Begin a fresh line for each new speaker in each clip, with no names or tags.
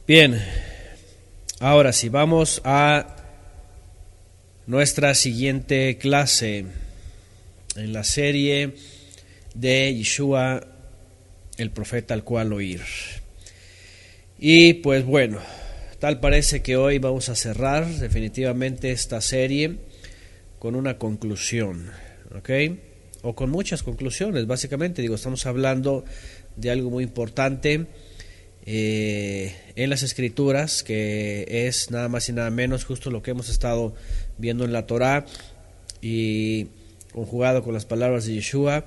Bien, ahora sí, vamos a nuestra siguiente clase en la serie de Yeshua, el profeta al cual oír. Y pues bueno, tal parece que hoy vamos a cerrar definitivamente esta serie con una conclusión, ¿ok? O con muchas conclusiones, básicamente. Estamos hablando de algo muy importante en las Escrituras, que es nada más y nada menos justo lo que hemos estado viendo en la Torá y conjugado con las palabras de Yeshua.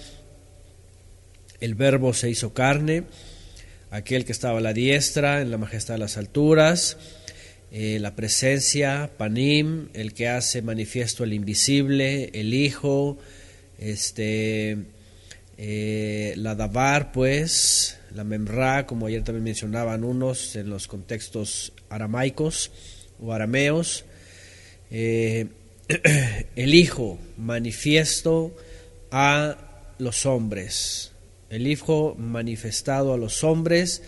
El Verbo se hizo carne, aquel que estaba a la diestra, en la majestad de las alturas, la presencia, Panim, el que hace manifiesto el invisible, el Hijo, la Dabar, pues, la Memra, como ayer también mencionaban unos en los contextos aramaicos o arameos, el Hijo manifiesto a los hombres, el Hijo manifestado a los hombres,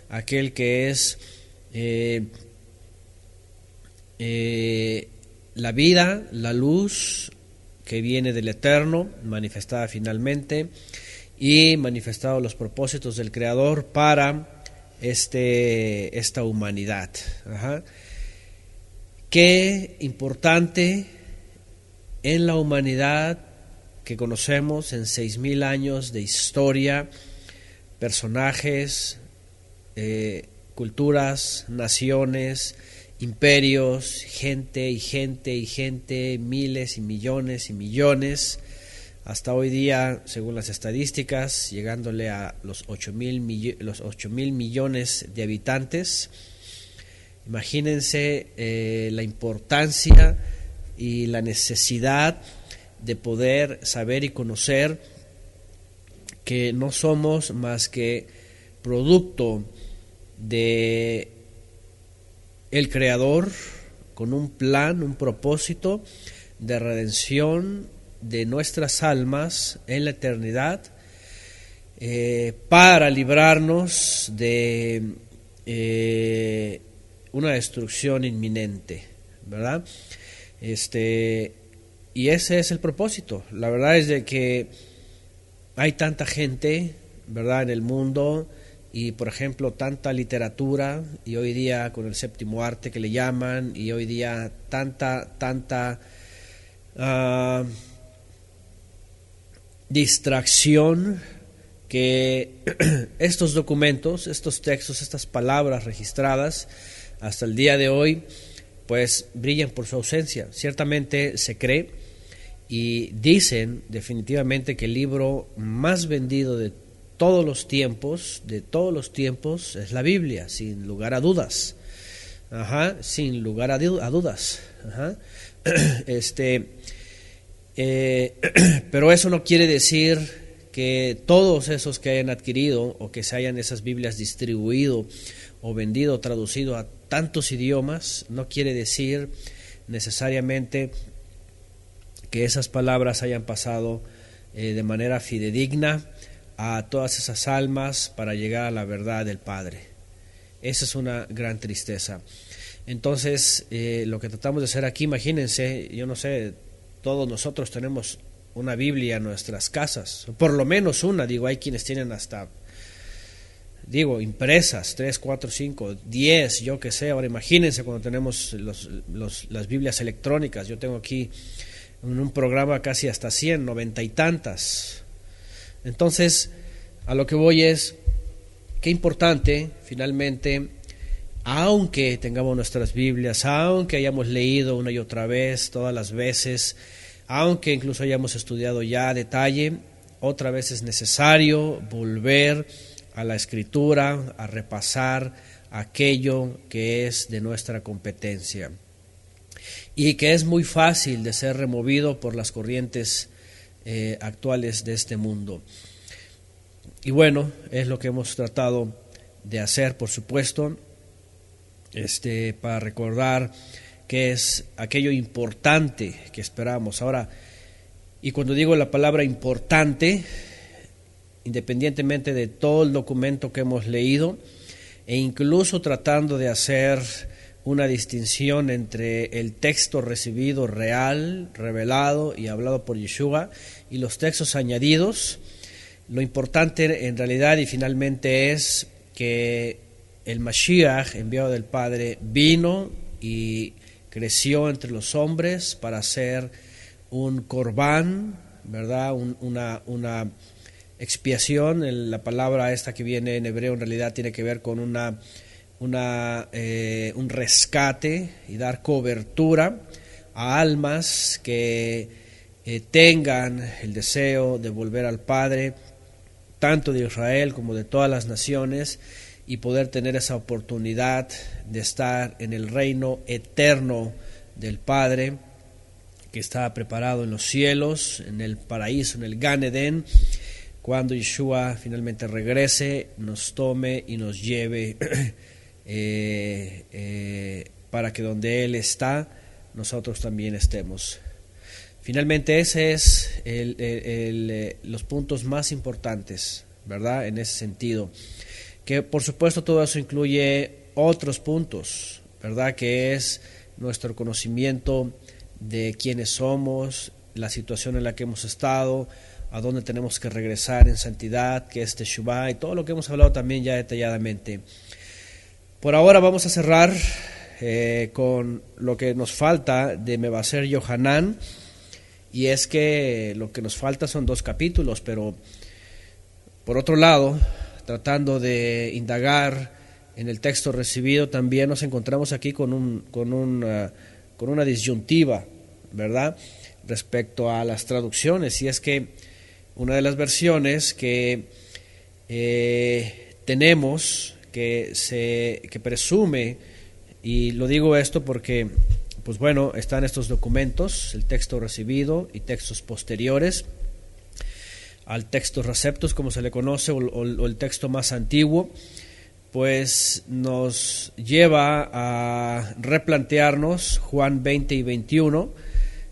aquel que es la vida, la luz que viene del Eterno, manifestada finalmente, y manifestado los propósitos del Creador para esta humanidad. Qué importante en la humanidad que conocemos en 6,000 años de historia, personajes, culturas, naciones, imperios, gente y gente y gente, miles y millones, hasta hoy día, según las estadísticas, llegándole a los 8,000 millones de habitantes. Imagínense la importancia y la necesidad de poder saber y conocer que no somos más que producto de el Creador, con un plan, un propósito de redención de nuestras almas en la eternidad, para librarnos de una destrucción inminente, ¿verdad? Y ese es el propósito. La verdad es de que hay tanta gente, ¿verdad?, en el mundo, y por ejemplo tanta literatura, y hoy día con el séptimo arte que le llaman, y hoy día tanta distracción, que estos documentos, estos textos, estas palabras registradas hasta el día de hoy pues brillan por su ausencia. Ciertamente se cree y dicen definitivamente que el libro más vendido de todos los tiempos es la Biblia, sin lugar a dudas. Sin lugar a dudas. Pero eso no quiere decir que todos esos que hayan adquirido o que se hayan esas Biblias distribuido o vendido o traducido a tantos idiomas, no quiere decir necesariamente que esas palabras hayan pasado de manera fidedigna a todas esas almas para llegar a la verdad del Padre. Esa es una gran tristeza. Entonces, lo que tratamos de hacer aquí, imagínense, yo no sé, todos nosotros tenemos una Biblia en nuestras casas, por lo menos una, hay quienes tienen hasta, impresas, 3, 4, 5, 10, yo que sé. Ahora imagínense cuando tenemos las Biblias electrónicas. Yo tengo aquí en un programa casi hasta 100, 90 y tantas. Entonces, a lo que voy es, qué importante, finalmente, aunque tengamos nuestras Biblias, aunque hayamos leído una y otra vez, todas las veces, aunque incluso hayamos estudiado ya a detalle, otra vez es necesario volver a la Escritura, a repasar aquello que es de nuestra competencia y que es muy fácil de ser removido por las corrientes actuales de este mundo. Y bueno, es lo que hemos tratado de hacer, por supuesto, para recordar que es aquello importante que esperamos. Ahora, y cuando digo la palabra importante, independientemente de todo el documento que hemos leído, e incluso tratando de hacer una distinción entre el texto recibido real, revelado y hablado por Yeshua, y los textos añadidos. Lo importante en realidad y finalmente es que el Mashiach, enviado del Padre, vino y creció entre los hombres para ser un corbán, ¿verdad? Una expiación. La palabra esta que viene en hebreo en realidad tiene que ver con un rescate y dar cobertura a almas que tengan el deseo de volver al Padre, tanto de Israel como de todas las naciones, y poder tener esa oportunidad de estar en el reino eterno del Padre, que está preparado en los cielos, en el paraíso, en el Gan Edén, cuando Yeshua finalmente regrese, nos tome y nos lleve para que donde Él está, nosotros también estemos. Finalmente ese es los puntos más importantes, ¿verdad? En ese sentido. Que por supuesto todo eso incluye otros puntos, ¿verdad? Que es nuestro conocimiento de quiénes somos, la situación en la que hemos estado, a dónde tenemos que regresar en santidad, que es Teshuvah, y todo lo que hemos hablado también ya detalladamente. Por ahora vamos a cerrar con lo que nos falta de Mevaser Yohanan, y es que lo que nos falta son 2 capítulos, pero por otro lado, tratando de indagar en el texto recibido, también nos encontramos aquí con una disyuntiva, ¿verdad?, respecto a las traducciones. Y es que una de las versiones que tenemos, que presume, y lo digo esto porque, pues bueno, están estos documentos, el texto recibido y textos posteriores al texto receptus, como se le conoce, o el texto más antiguo, pues nos lleva a replantearnos Juan 20 y 21,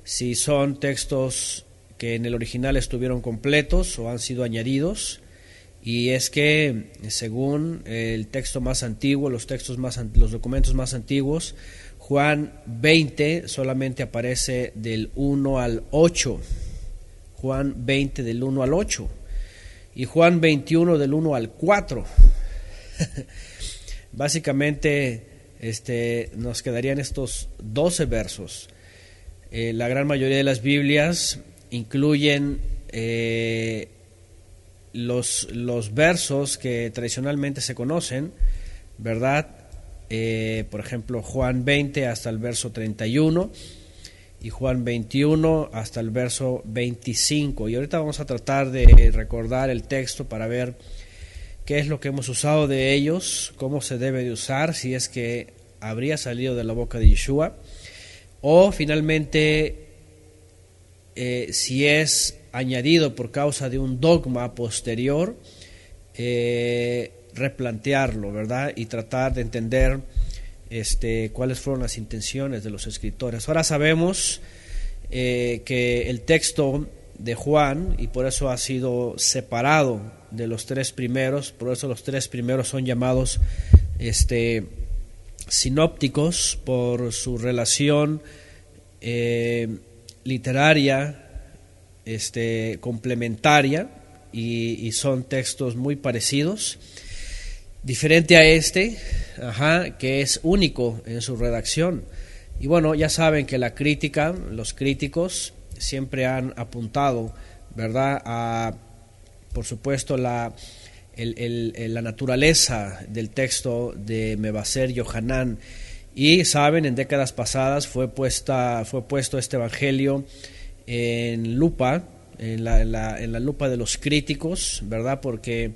si son textos que en el original estuvieron completos o han sido añadidos. Y es que según el texto más antiguo, los documentos más antiguos, Juan 20 solamente aparece del 1 al 8. Juan 20 del 1 al 8 y Juan 21 del 1 al 4. Básicamente nos quedarían estos 12 versos. La gran mayoría de las Biblias incluyen los versos que tradicionalmente se conocen, ¿verdad? Por ejemplo, Juan 20 hasta el verso 31 y Juan 21 hasta el verso 25. Y ahorita vamos a tratar de recordar el texto para ver qué es lo que hemos usado de ellos, cómo se debe de usar, si es que habría salido de la boca de Yeshua, o finalmente si es añadido por causa de un dogma posterior, replantearlo, ¿verdad? Y tratar de entender cuáles fueron las intenciones de los escritores. Ahora sabemos que el texto de Juan, y por eso ha sido separado de los 3 primeros, por eso los 3 primeros son llamados sinópticos, por su relación literaria complementaria, y son textos muy parecidos, diferente a que es único en su redacción. Y bueno, ya saben que la crítica, los críticos siempre han apuntado, ¿verdad?, a, por supuesto, la naturaleza del texto de Mevaser Yohanan. Y saben, en décadas pasadas fue puesto este evangelio en lupa, en la lupa de los críticos, ¿verdad?, porque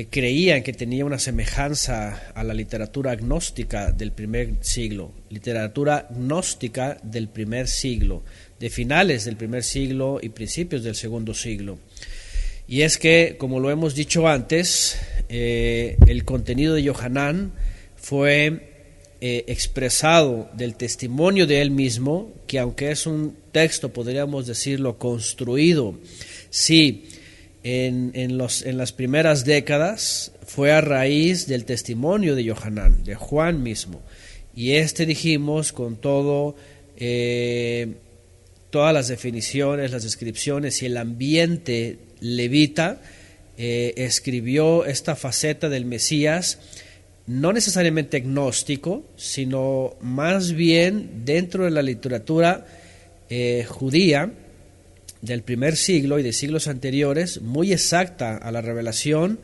creían que tenía una semejanza a la literatura gnóstica del primer siglo, de finales del primer siglo y principios del segundo siglo. Y es que, como lo hemos dicho antes, el contenido de Yohanan fue expresado del testimonio de él mismo, que aunque es un texto, podríamos decirlo, construido, sí, en las primeras décadas fue a raíz del testimonio de Yohanan, de Juan mismo. Y dijimos, con todo, todas las definiciones, las descripciones y el ambiente levita, escribió esta faceta del Mesías, no necesariamente gnóstico, sino más bien dentro de la literatura judía del primer siglo y de siglos anteriores, muy exacta a la revelación,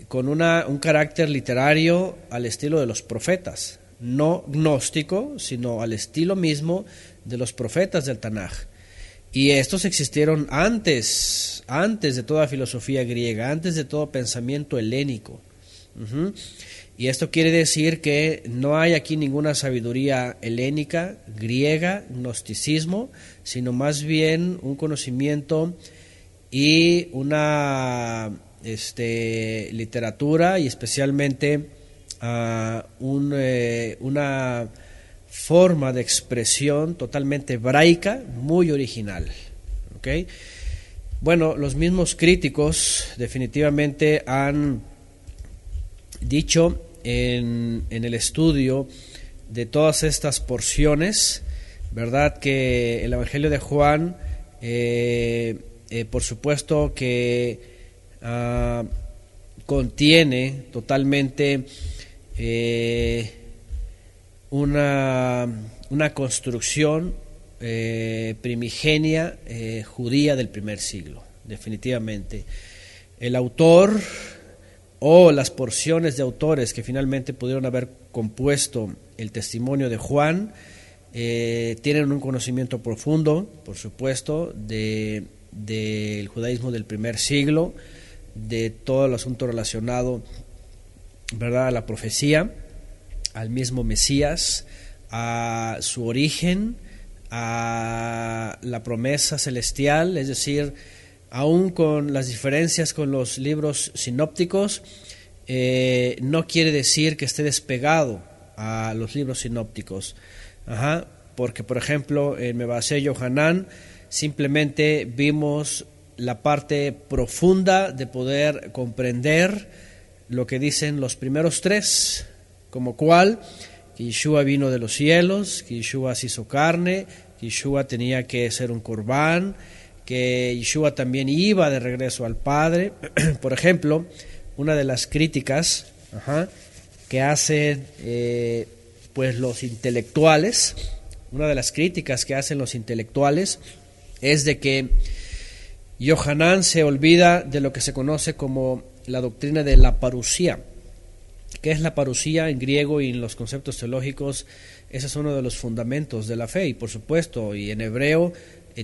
con un carácter literario al estilo de los profetas, no gnóstico, sino al estilo mismo de los profetas del Tanaj. Y estos existieron antes de toda filosofía griega, antes de todo pensamiento helénico. Y esto quiere decir que no hay aquí ninguna sabiduría helénica, griega, gnosticismo, sino más bien un conocimiento y una literatura, y especialmente una forma de expresión totalmente hebraica, muy original. ¿Okay? Bueno, los mismos críticos definitivamente han dicho en el estudio de todas estas porciones, ¿verdad?, que el Evangelio de Juan, por supuesto que contiene totalmente una construcción primigenia judía del primer siglo, definitivamente. El autor o las porciones de autores que finalmente pudieron haber compuesto el testimonio de Juan tienen un conocimiento profundo, por supuesto, del judaísmo del primer siglo, de todo el asunto relacionado, ¿verdad?, a la profecía, al mismo Mesías, a su origen, a la promesa celestial, es decir, aún con las diferencias con los libros sinópticos, no quiere decir que esté despegado a los libros sinópticos. Porque, por ejemplo, en Mebasé Yohanan simplemente vimos la parte profunda de poder comprender lo que dicen los primeros tres, como cual que Yeshua vino de los cielos, que Yeshua se hizo carne, que Yeshua tenía que ser un corbán, que Yeshua también iba de regreso al Padre. Por ejemplo, una de las críticas que hacen pues los intelectuales, es de que Yohanan se olvida de lo que se conoce como la doctrina de la parusía. ¿Qué es la parusía en griego y en los conceptos teológicos? Ese es uno de los fundamentos de la fe, y por supuesto, y en hebreo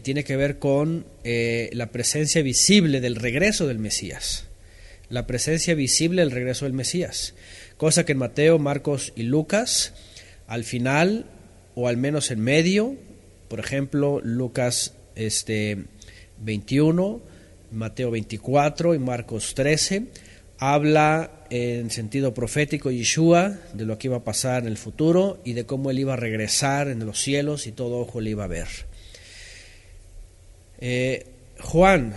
tiene que ver con la presencia visible del regreso del Mesías. La presencia visible del regreso del Mesías. Cosa que en Mateo, Marcos y Lucas, al final, o al menos en medio, por ejemplo, Lucas 21, Mateo 24 y Marcos 13, habla en sentido profético Yeshua de lo que iba a pasar en el futuro y de cómo él iba a regresar en los cielos y todo ojo le iba a ver. Juan,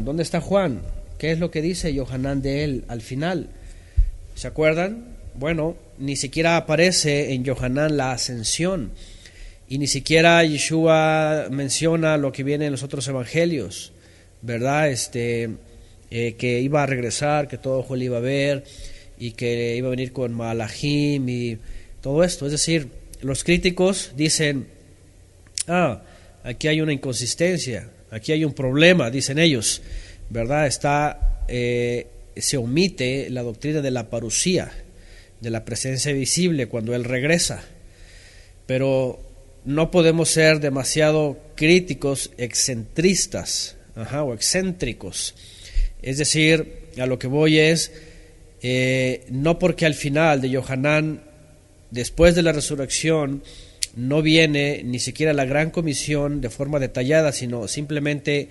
¿dónde está Juan? ¿Qué es lo que dice Yohanan de él al final? ¿Se acuerdan? Bueno, ni siquiera aparece en Yohanan la ascensión, y ni siquiera Yeshua menciona lo que viene en los otros evangelios, ¿verdad? Que iba a regresar, que todo ojo le iba a ver, y que iba a venir con Malachim y todo esto. Es decir, los críticos dicen, aquí hay una inconsistencia, aquí hay un problema, dicen ellos, ¿verdad? Se omite la doctrina de la parusía, de la presencia visible cuando él regresa. Pero no podemos ser demasiado críticos, excentristas, o excéntricos. Es decir, a lo que voy es, no porque al final de Yohanan, después de la resurrección, no viene ni siquiera la gran comisión de forma detallada, sino simplemente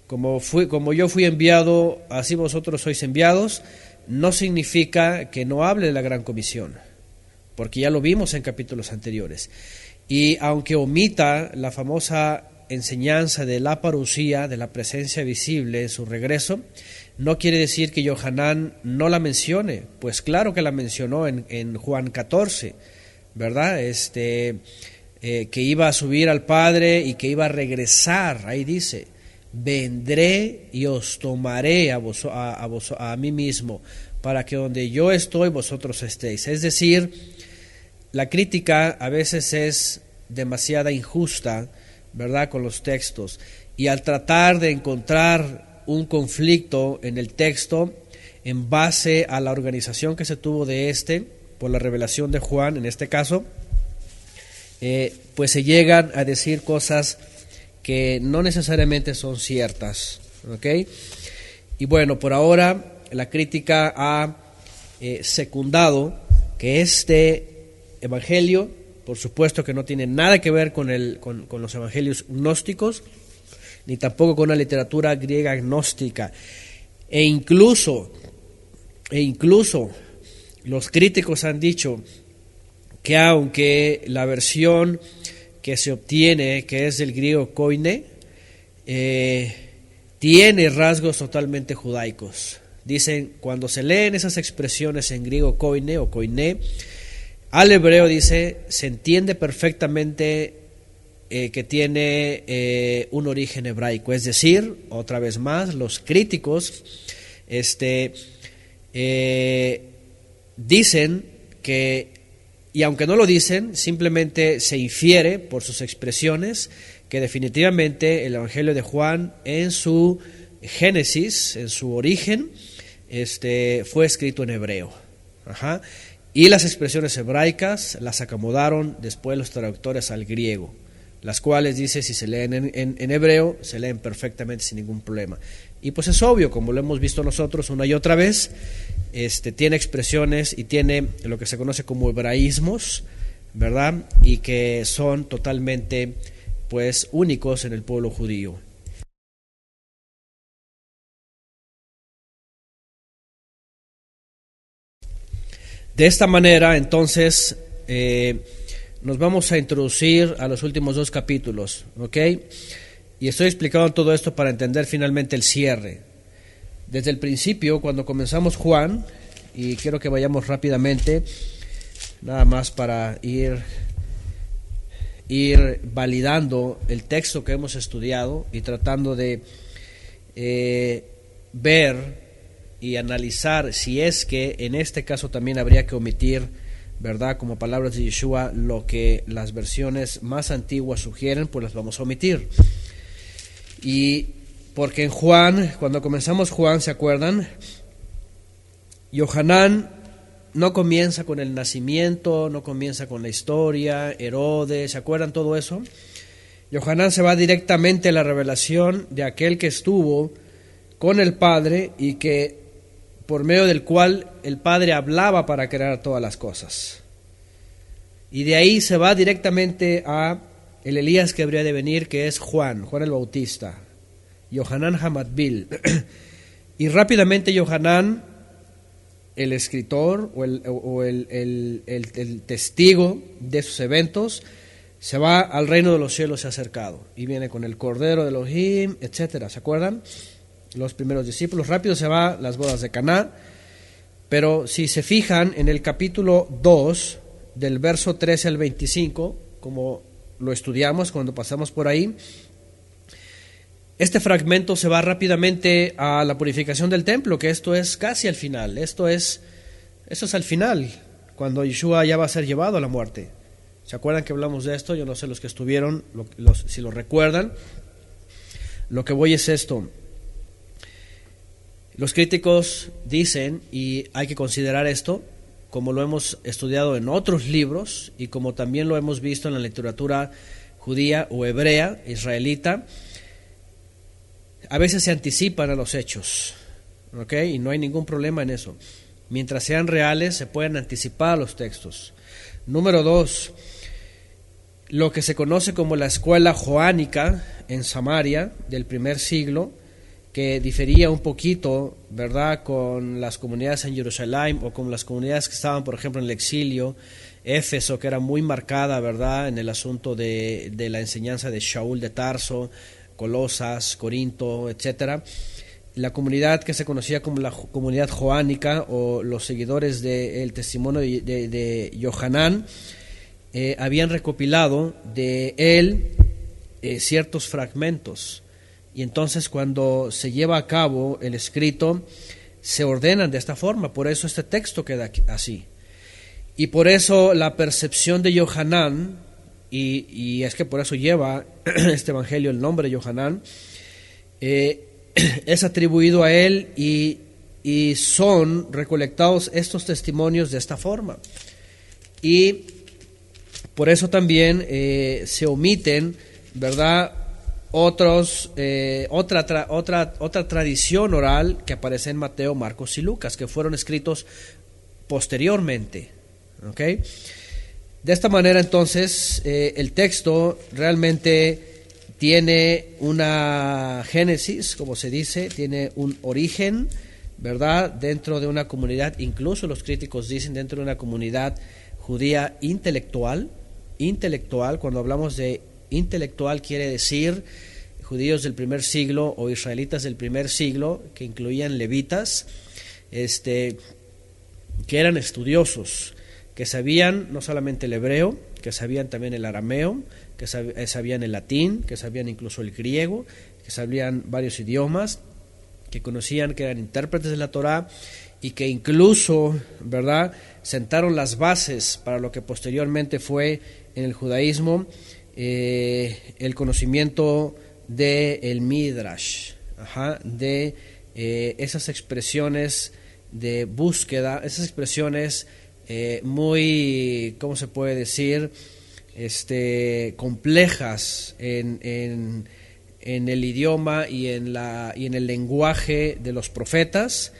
como yo fui enviado, así vosotros sois enviados, no significa que no hable de la gran comisión, porque ya lo vimos en capítulos anteriores. Y aunque omita la famosa enseñanza de la parucía, de la presencia visible en su regreso, no quiere decir que Yohanan no la mencione, pues claro que la mencionó en Juan 14, ¿verdad? Que iba a subir al Padre y que iba a regresar, ahí dice, vendré y os tomaré a mí mismo, para que donde yo estoy vosotros estéis. Es decir, la crítica a veces es demasiada injusta, ¿verdad?, con los textos, y al tratar de encontrar un conflicto en el texto en base a la organización que se tuvo de por la revelación de Juan, en este caso, pues se llegan a decir cosas que no necesariamente son ciertas, ¿ok? Y bueno, por ahora la crítica ha secundado que este evangelio, por supuesto que no tiene nada que ver con los evangelios gnósticos, ni tampoco con la literatura griega gnóstica, e incluso los críticos han dicho que aunque la versión que se obtiene, que es del griego koine, tiene rasgos totalmente judaicos. Dicen, cuando se leen esas expresiones en griego koine o koiné, al hebreo dice, se entiende perfectamente que tiene un origen hebraico. Es decir, otra vez más, los críticos dicen que, y aunque no lo dicen, simplemente se infiere por sus expresiones que definitivamente el Evangelio de Juan en su génesis, en su origen, fue escrito en hebreo. Y las expresiones hebraicas las acomodaron después los traductores al griego, las cuales, dice, si se leen en hebreo, se leen perfectamente sin ningún problema. Y pues es obvio, como lo hemos visto nosotros una y otra vez, tiene expresiones y tiene lo que se conoce como hebraísmos, ¿verdad? Y que son totalmente, pues, únicos en el pueblo judío. De esta manera, entonces, nos vamos a introducir a los últimos 2 capítulos, ¿ok? Y estoy explicando todo esto para entender finalmente el cierre. Desde el principio, cuando comenzamos Juan, y quiero que vayamos rápidamente, nada más para ir validando el texto que hemos estudiado y tratando de ver y analizar si es que en este caso también habría que omitir, ¿verdad?, como palabras de Yeshua, lo que las versiones más antiguas sugieren, pues las vamos a omitir. Y porque en Juan, cuando comenzamos Juan, ¿se acuerdan? Yohanan no comienza con el nacimiento, no comienza con la historia, Herodes, ¿se acuerdan todo eso? Yohanan se va directamente a la revelación de aquel que estuvo con el Padre y que por medio del cual el Padre hablaba para crear todas las cosas. Y de ahí se va directamente a el Elías que habría de venir, que es Juan el Bautista, Yohanan Hamatbil. Y rápidamente Yohanan, el escritor o el testigo de esos eventos, se va al reino de los cielos, se ha acercado, y viene con el Cordero de Elohim, etcétera. ¿Se acuerdan? Los primeros discípulos, rápido se va las bodas de Caná, pero si se fijan en el capítulo 2, del verso 13 al 25, como lo estudiamos cuando pasamos por ahí, este fragmento se va rápidamente a la purificación del templo, que esto es casi al final, esto es al final, cuando Yeshua ya va a ser llevado a la muerte. ¿Se acuerdan que hablamos de esto? Yo no sé los que estuvieron, si lo recuerdan. Lo que voy es esto. Los críticos dicen, y hay que considerar esto, como lo hemos estudiado en otros libros y como también lo hemos visto en la literatura judía o hebrea, israelita, a veces se anticipan a los hechos, ¿ok? Y no hay ningún problema en eso. Mientras sean reales, se pueden anticipar a los textos. Número 2, lo que se conoce como la escuela joánica en Samaria del primer siglo, que difería un poquito, ¿verdad?, con las comunidades en Jerusalén o con las comunidades que estaban, por ejemplo, en el exilio. Éfeso, que era muy marcada, ¿verdad?, en el asunto de la enseñanza de Shaul de Tarso, Colosas, Corinto, etcétera. La comunidad que se conocía como la comunidad joánica o los seguidores del testimonio de Yohanan habían recopilado de él ciertos fragmentos, y entonces cuando se lleva a cabo el escrito se ordenan de esta forma. Por eso este texto queda así, y por eso la percepción de Yohanan, y es que por eso lleva este evangelio el nombre de Yohanan, es atribuido a él, y son recolectados estos testimonios de esta forma, y por eso también se omiten, ¿verdad?, otra tradición oral que aparece en Mateo, Marcos y Lucas, que fueron escritos posteriormente. ¿Okay? De esta manera, entonces, el texto realmente tiene una génesis, como se dice, tiene un origen, ¿verdad?, dentro de una comunidad, incluso los críticos dicen dentro de una comunidad judía intelectual. Cuando hablamos de intelectual quiere decir judíos del primer siglo o israelitas del primer siglo, que incluían levitas, que eran estudiosos, que sabían no solamente el hebreo, que sabían también el arameo, que sabían el latín, que sabían incluso el griego, que sabían varios idiomas, que conocían, que eran intérpretes de la Torá, y que incluso, ¿verdad?, sentaron las bases para lo que posteriormente fue en el judaísmo el conocimiento del Midrash, de esas expresiones de búsqueda, esas expresiones muy, ¿cómo se puede decir?, complejas en el idioma y en el lenguaje de los profetas,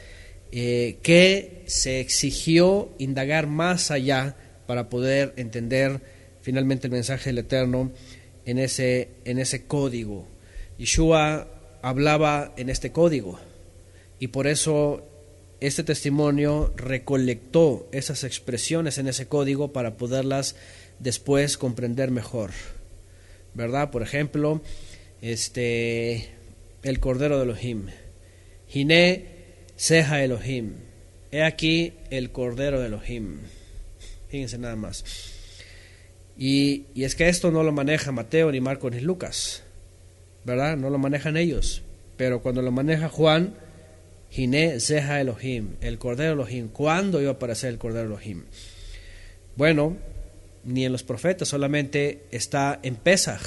que se exigió indagar más allá para poder entender finalmente el mensaje del Eterno en ese código. Yeshua hablaba en este código, y por eso este testimonio recolectó esas expresiones en ese código para poderlas después comprender mejor, ¿verdad? Por ejemplo, el Cordero de Elohim, Hiné Seja Elohim, he aquí el Cordero de Elohim. Fíjense nada más. Y es que esto no lo maneja Mateo, ni Marcos, ni Lucas, ¿verdad? No lo manejan ellos. Pero cuando lo maneja Juan, Hiné Seja Elohim, el Cordero Elohim. ¿Cuándo iba a aparecer el Cordero Elohim? Bueno, ni en los profetas, solamente está en Pesaj.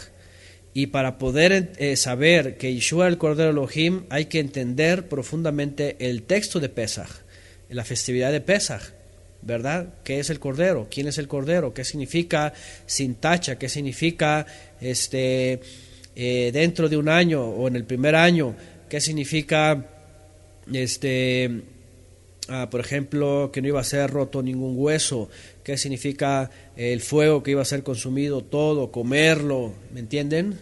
Y para poder saber que Yeshua es el Cordero Elohim, hay que entender profundamente el texto de Pesaj, la festividad de Pesaj, ¿verdad? ¿Qué es el Cordero? ¿Quién es el Cordero? ¿Qué significa sin tacha? ¿Qué significa dentro de un año o en el primer año? ¿Qué significa por ejemplo, que no iba a ser roto ningún hueso? ¿Qué significa el fuego que iba a ser consumido todo, comerlo? ¿Me entienden?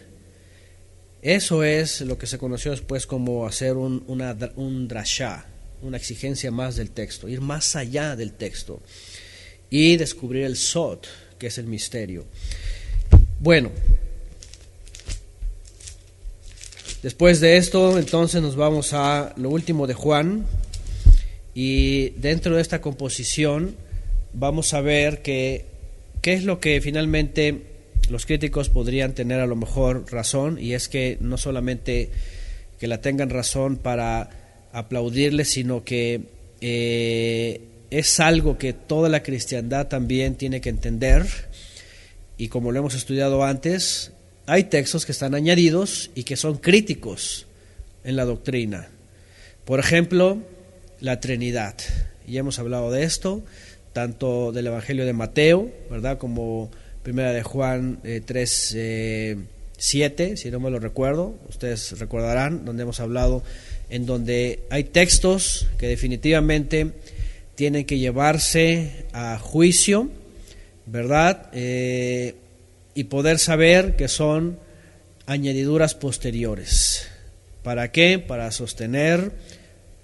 Eso es lo que se conoció después como hacer un drashá, una exigencia más del texto, ir más allá del texto y descubrir el sod, que es el misterio. Bueno, después de esto, entonces nos vamos a lo último de Juan, y dentro de esta composición vamos a ver qué es lo que finalmente los críticos podrían tener a lo mejor razón, y es que no solamente que la tengan razón para aplaudirle, sino que es algo que toda la cristiandad también tiene que entender, y como lo hemos estudiado antes, hay textos que están añadidos y que son críticos en la doctrina. Por ejemplo, la Trinidad. Ya hemos hablado de esto, tanto del Evangelio de Mateo, ¿verdad?, como primera de Juan 3:7, si no me lo recuerdo, ustedes recordarán, donde hemos hablado, en donde hay textos que definitivamente tienen que llevarse a juicio, ¿verdad?, y poder saber que son añadiduras posteriores, ¿Para qué? Para sostener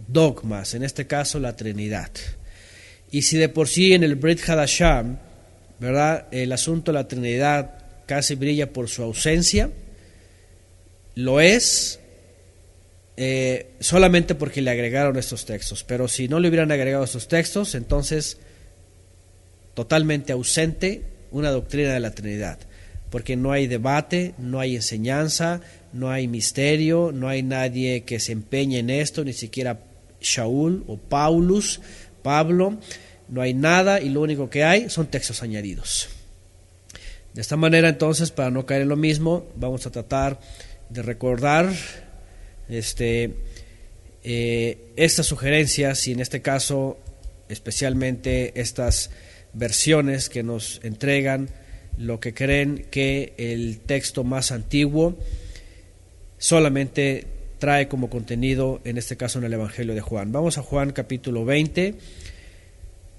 dogmas, en este caso la Trinidad. Y si de por sí en el Brit Hadashah, ¿verdad?, el asunto de la Trinidad casi brilla por su ausencia, lo es solamente porque le agregaron estos textos. Pero si no le hubieran agregado estos textos, entonces totalmente ausente una doctrina de la Trinidad, porque no hay debate, no hay enseñanza, no hay misterio, no hay nadie que se empeñe en esto, ni siquiera Shaul o Pablo, no hay nada, y lo único que hay son textos añadidos. De esta manera, entonces, para no caer en lo mismo, vamos a tratar de recordar estas sugerencias, y en este caso especialmente estas versiones que nos entregan lo que creen que el texto más antiguo solamente trae como contenido, en este caso en el Evangelio de Juan. Vamos a Juan capítulo 20.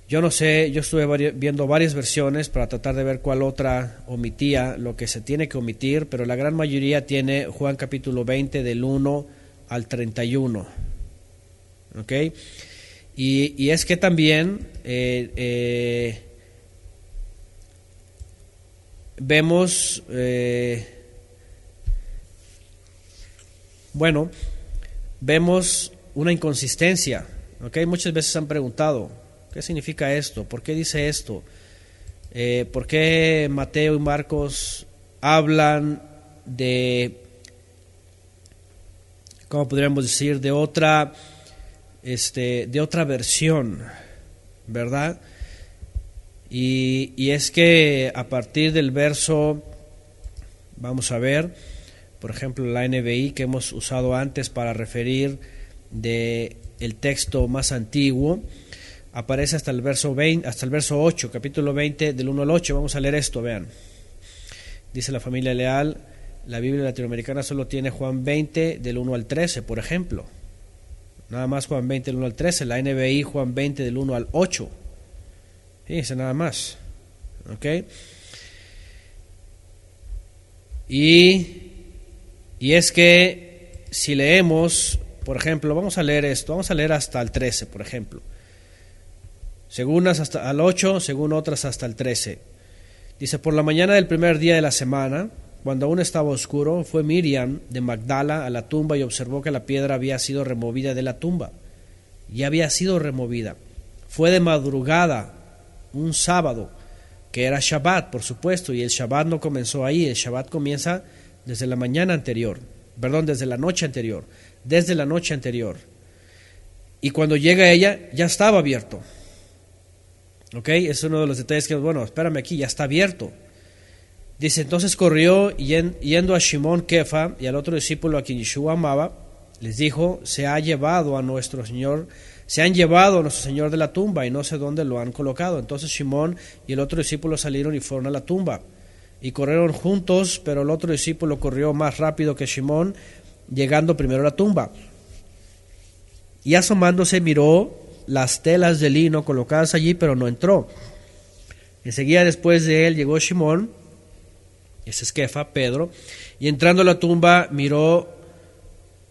Yo no sé, yo estuve viendo varias versiones para tratar de ver cuál otra omitía lo que se tiene que omitir, pero la gran mayoría tiene Juan capítulo 20 del 1 al 31. ¿Ok? Y es que también vemos, vemos una inconsistencia. ¿Ok? Muchas veces han preguntado, ¿qué significa esto? ¿Por qué dice esto? ¿Por qué Mateo y Marcos hablan de, ¿cómo podríamos decir?, de otra versión, ¿verdad? Y es que a partir del verso, vamos a ver, por ejemplo, la NBI que hemos usado antes para referir de el texto más antiguo, aparece hasta el verso 20, hasta el verso 8, capítulo 20 del 1 al 8. Vamos a leer esto, vean. Dice la familia Leal, la Biblia latinoamericana solo tiene Juan 20 del 1 al 13, por ejemplo. Nada más Juan 20 del 1 al 13, la NBI Juan 20 del 1 al 8. Fíjense nada más. ¿Ok? Y es que si leemos, por ejemplo, vamos a leer esto, vamos a leer hasta el 13, por ejemplo. Según unas hasta el 8, según otras hasta el 13. Dice, por la mañana del primer día de la semana, cuando aún estaba oscuro, fue Miriam de Magdala a la tumba y observó que la piedra había sido removida de la tumba. Y había sido removida. Fue de madrugada, un sábado, que era Shabbat, por supuesto, y el Shabbat no comenzó ahí, el Shabbat comienza desde la mañana anterior, desde la noche anterior, Y cuando llega ella, ya estaba abierto. ¿Ok? Es uno de los detalles que, bueno, espérame aquí, ya está abierto. Dice, entonces corrió yendo a Shimón Kefa y al otro discípulo a quien Yeshua amaba, les dijo, se han llevado a nuestro Señor de la tumba y no sé dónde lo han colocado. Entonces Shimón y el otro discípulo salieron y fueron a la tumba y corrieron juntos, pero el otro discípulo corrió más rápido que Shimón, llegando primero a la tumba. Y asomándose miró las telas de lino colocadas allí, pero no entró. Enseguida después de él llegó Shimón, ese es Kefa, Pedro, y entrando a la tumba miró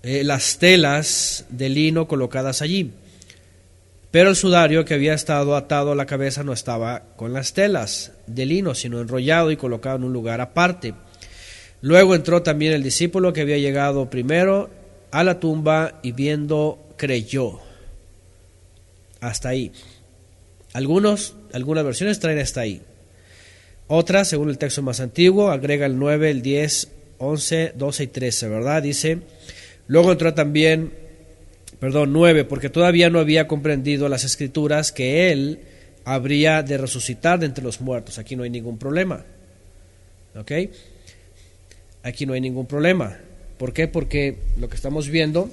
las telas de lino colocadas allí. Pero el sudario que había estado atado a la cabeza no estaba con las telas de lino, sino enrollado y colocado en un lugar aparte. Luego entró también el discípulo que había llegado primero a la tumba y viendo creyó. Hasta ahí. Algunas versiones traen hasta ahí. Otras, según el texto más antiguo, agrega el 9, el 10, 11, 12 y 13, ¿verdad? Dice, luego entró también, 9, porque todavía no había comprendido las Escrituras que él habría de resucitar de entre los muertos. Aquí no hay ningún problema. ¿Ok? Aquí no hay ningún problema. ¿Por qué? Porque lo que estamos viendo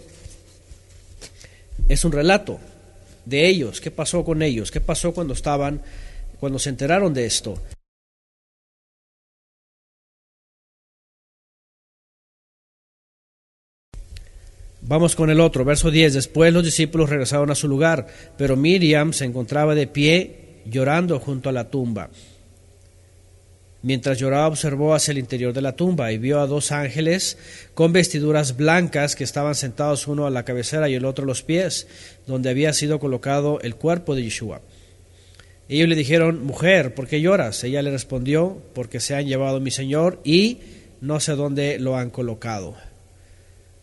es un relato de ellos. ¿Qué pasó con ellos? ¿Qué pasó cuando se enteraron de esto? Vamos con el otro, verso 10. Después los discípulos regresaron a su lugar, pero Miriam se encontraba de pie llorando junto a la tumba. Mientras lloraba observó hacia el interior de la tumba y vio a 2 ángeles con vestiduras blancas que estaban sentados, uno a la cabecera y el otro a los pies, donde había sido colocado el cuerpo de Yeshua. Ellos le dijeron: mujer, ¿por qué lloras? Ella le respondió: porque se han llevado a mi Señor y no sé dónde lo han colocado.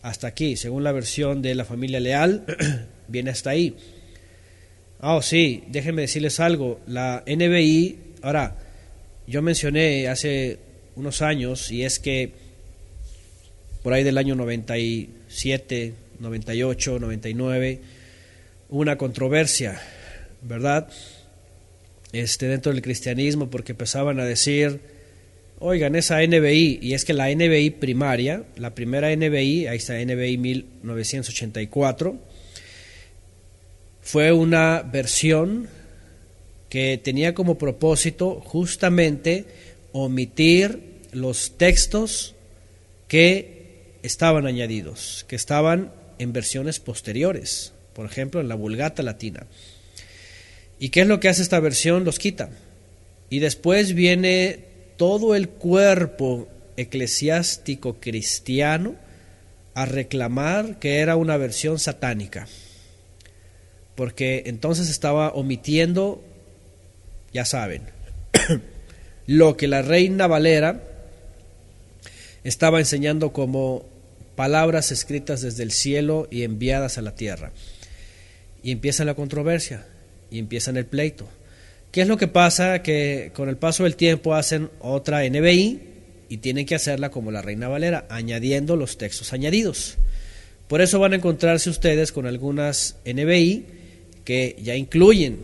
Hasta aquí, según la versión de la familia Leal, viene hasta ahí. Sí, déjenme decirles algo. La NBI, ahora, yo mencioné hace unos años, y es que por ahí del año 97, 98, 99, hubo una controversia, ¿verdad? Dentro del cristianismo, porque empezaban a decir: oigan, esa NBI, y es que la NBI primaria, la primera NBI, ahí está, NBI 1984, fue una versión que tenía como propósito justamente omitir los textos que estaban añadidos, que estaban en versiones posteriores, por ejemplo en la Vulgata Latina. ¿Y qué es lo que hace esta versión? Los quita. Y después viene todo el cuerpo eclesiástico cristiano a reclamar que era una versión satánica, porque entonces estaba omitiendo, ya saben, lo que la Reina Valera estaba enseñando como palabras escritas desde el cielo y enviadas a la tierra. Y empieza la controversia, y empieza el pleito. ¿Qué es lo que pasa? Que con el paso del tiempo hacen otra NBI y tienen que hacerla como la Reina Valera, añadiendo los textos añadidos. Por eso van a encontrarse ustedes con algunas NBI que ya incluyen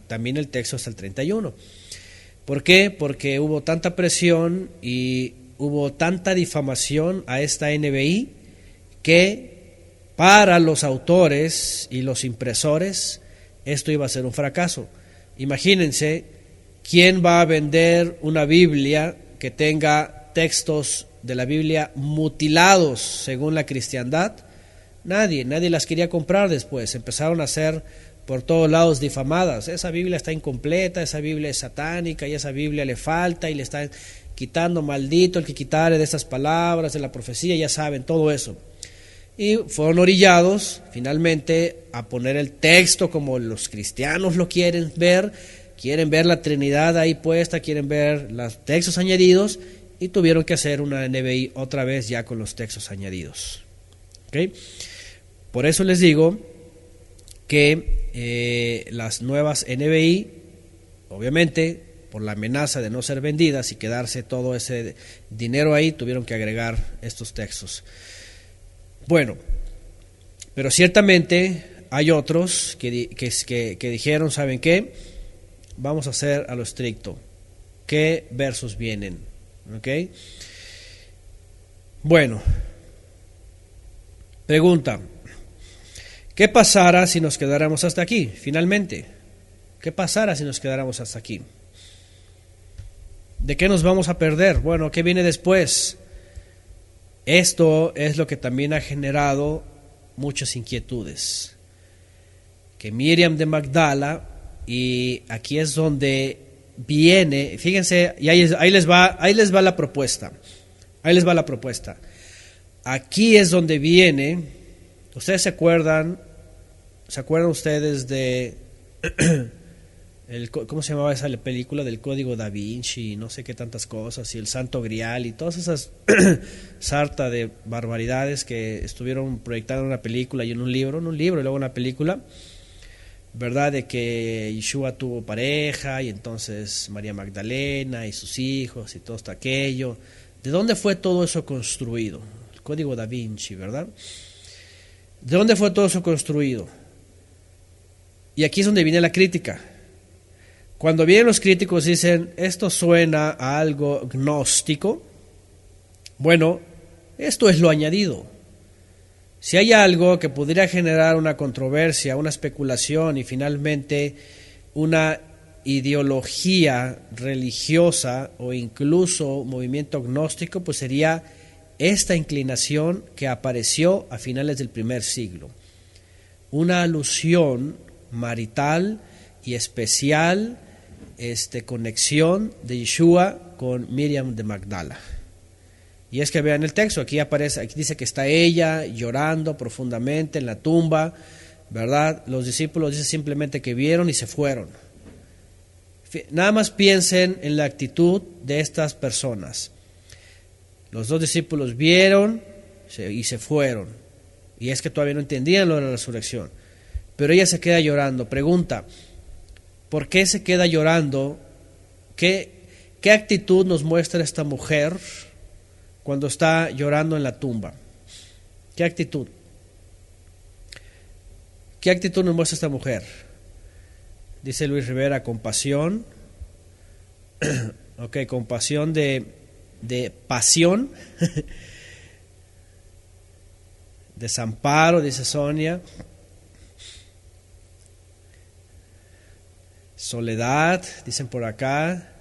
también el texto hasta el 31. ¿Por qué? Porque hubo tanta presión y hubo tanta difamación a esta NBI que para los autores y los impresores esto iba a ser un fracaso. Imagínense, ¿quién va a vender una Biblia que tenga textos de la Biblia mutilados según la cristiandad? Nadie las quería comprar después. Empezaron a ser por todos lados difamadas. Esa Biblia está incompleta, esa Biblia es satánica, y esa Biblia le falta, y le están quitando, maldito el que quitare de esas palabras, de la profecía, ya saben, todo eso. Y fueron orillados finalmente a poner el texto como los cristianos lo quieren ver la Trinidad ahí puesta, quieren ver los textos añadidos, y tuvieron que hacer una NBI otra vez ya con los textos añadidos. ¿Okay? Por eso les digo que las nuevas NBI, obviamente, por la amenaza de no ser vendidas y quedarse todo ese dinero ahí, tuvieron que agregar estos textos. Bueno, pero ciertamente hay otros que dijeron: ¿saben qué? Vamos a hacer a lo estricto. ¿Qué versos vienen? ¿Ok? Bueno, pregunta: ¿qué pasara si nos quedáramos hasta aquí? Finalmente, ¿qué pasara si nos quedáramos hasta aquí? ¿De qué nos vamos a perder? Bueno, ¿qué viene después? Esto es lo que también ha generado muchas inquietudes. Que Miriam de Magdala, y aquí es donde viene, fíjense, y ahí les va la propuesta. Ahí les va la propuesta. Aquí es donde viene. ¿Ustedes se acuerdan ustedes de ¿cómo se llamaba esa película del Código Da Vinci, no sé qué tantas cosas, y el Santo Grial y todas esas sarta de barbaridades que estuvieron proyectando en una película y en un libro y luego una película, ¿verdad? De que Yeshua tuvo pareja y entonces María Magdalena y sus hijos y todo esto aquello. ¿De dónde fue todo eso construido? El Código Da Vinci, ¿verdad? ¿De dónde fue todo eso construido? Y aquí es donde viene la crítica. Cuando vienen los críticos dicen: esto suena a algo gnóstico. Bueno, esto es lo añadido. Si hay algo que pudiera generar una controversia, una especulación y finalmente una ideología religiosa o incluso movimiento gnóstico, pues sería esta inclinación que apareció a finales del primer siglo. Una alusión marital y especial conexión de Yeshua con Miriam de Magdala. Y es que vean el texto, aquí aparece, aquí dice que está ella llorando profundamente en la tumba, ¿verdad? Los discípulos dicen simplemente que vieron y se fueron. Nada más piensen en la actitud de estas personas. Los dos discípulos vieron y se fueron. Y es que todavía no entendían lo de la resurrección. Pero ella se queda llorando. Pregunta, ¿por qué se queda llorando? ¿Qué actitud nos muestra esta mujer cuando está llorando en la tumba? ¿Qué actitud? ¿Qué actitud nos muestra esta mujer? Dice Luis Rivera, compasión. Ok, compasión de pasión. Desamparo, dice Sonia. Soledad, dicen por acá.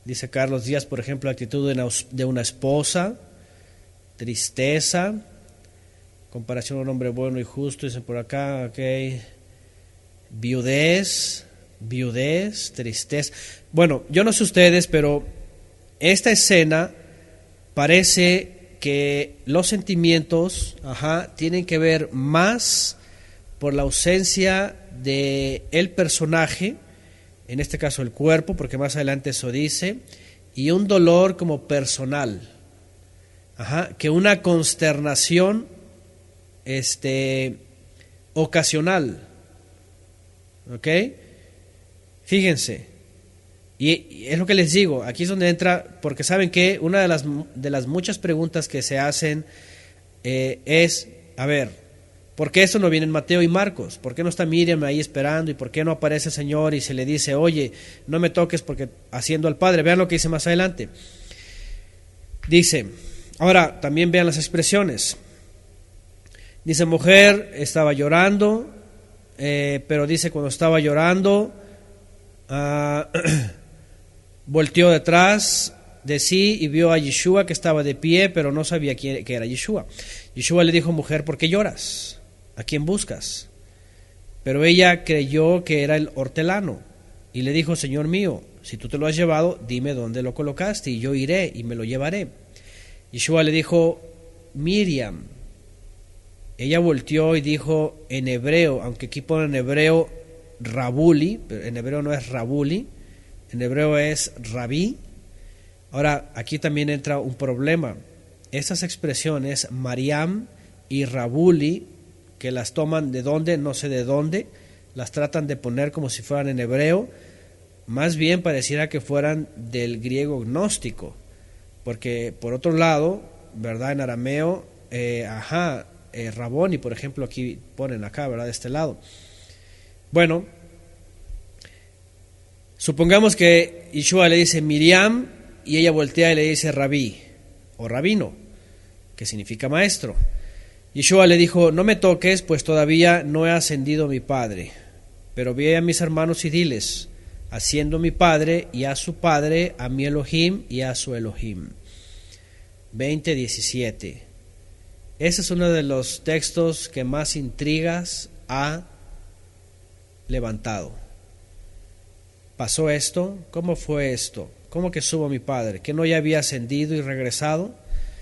Dice Carlos Díaz, por ejemplo, actitud de una esposa. Tristeza. Comparación a un hombre bueno y justo, dicen por acá, ok. Viudez, tristeza. Bueno, yo no sé ustedes, pero esta escena parece que los sentimientos tienen que ver más por la ausencia de el personaje, en este caso el cuerpo, porque más adelante eso dice, y un dolor como personal, que una consternación ocasional. ¿Ok? Fíjense. Y es lo que les digo, aquí es donde entra, porque saben que una de las muchas preguntas que se hacen es, a ver, ¿por qué esto no viene en Mateo y Marcos? ¿Por qué no está Miriam ahí esperando? ¿Y por qué no aparece el Señor y se le dice, oye, no me toques porque haciendo al Padre? Vean lo que dice más adelante. Dice, ahora también vean las expresiones. Dice, mujer estaba llorando, pero dice cuando estaba llorando, volteó detrás de sí y vio a Yeshua que estaba de pie, pero no sabía que era Yeshua. Yeshua le dijo, mujer, ¿por qué lloras? ¿A quién buscas? Pero ella creyó que era el hortelano y le dijo, Señor mío, si tú te lo has llevado, dime dónde lo colocaste y yo iré y me lo llevaré. Yeshua le dijo, Miriam. Ella volteó y dijo en hebreo, aunque aquí pone en hebreo Rabuli, pero en hebreo no es Rabuli, en hebreo es Rabí. Ahora, aquí también entra un problema. Estas expresiones, Mariam y Rabuli, que las toman de dónde, no sé de dónde, las tratan de poner como si fueran en hebreo, más bien pareciera que fueran del griego gnóstico, porque por otro lado, ¿verdad? En arameo, Raboni, por ejemplo, aquí ponen acá, ¿verdad? De este lado. Bueno, supongamos que Yeshua le dice Miriam y ella voltea y le dice Rabí o rabino, que significa maestro. Yeshua le dijo, no me toques, pues todavía no he ascendido mi Padre, pero ve a mis hermanos y diles, asciendo mi Padre y a su Padre, a mi Elohim y a su Elohim. 20:17. Ese es uno de los textos que más intrigas ha levantado. ¿Pasó esto? ¿Cómo fue esto? ¿Cómo que subo mi Padre? ¿Que no ya había ascendido y regresado?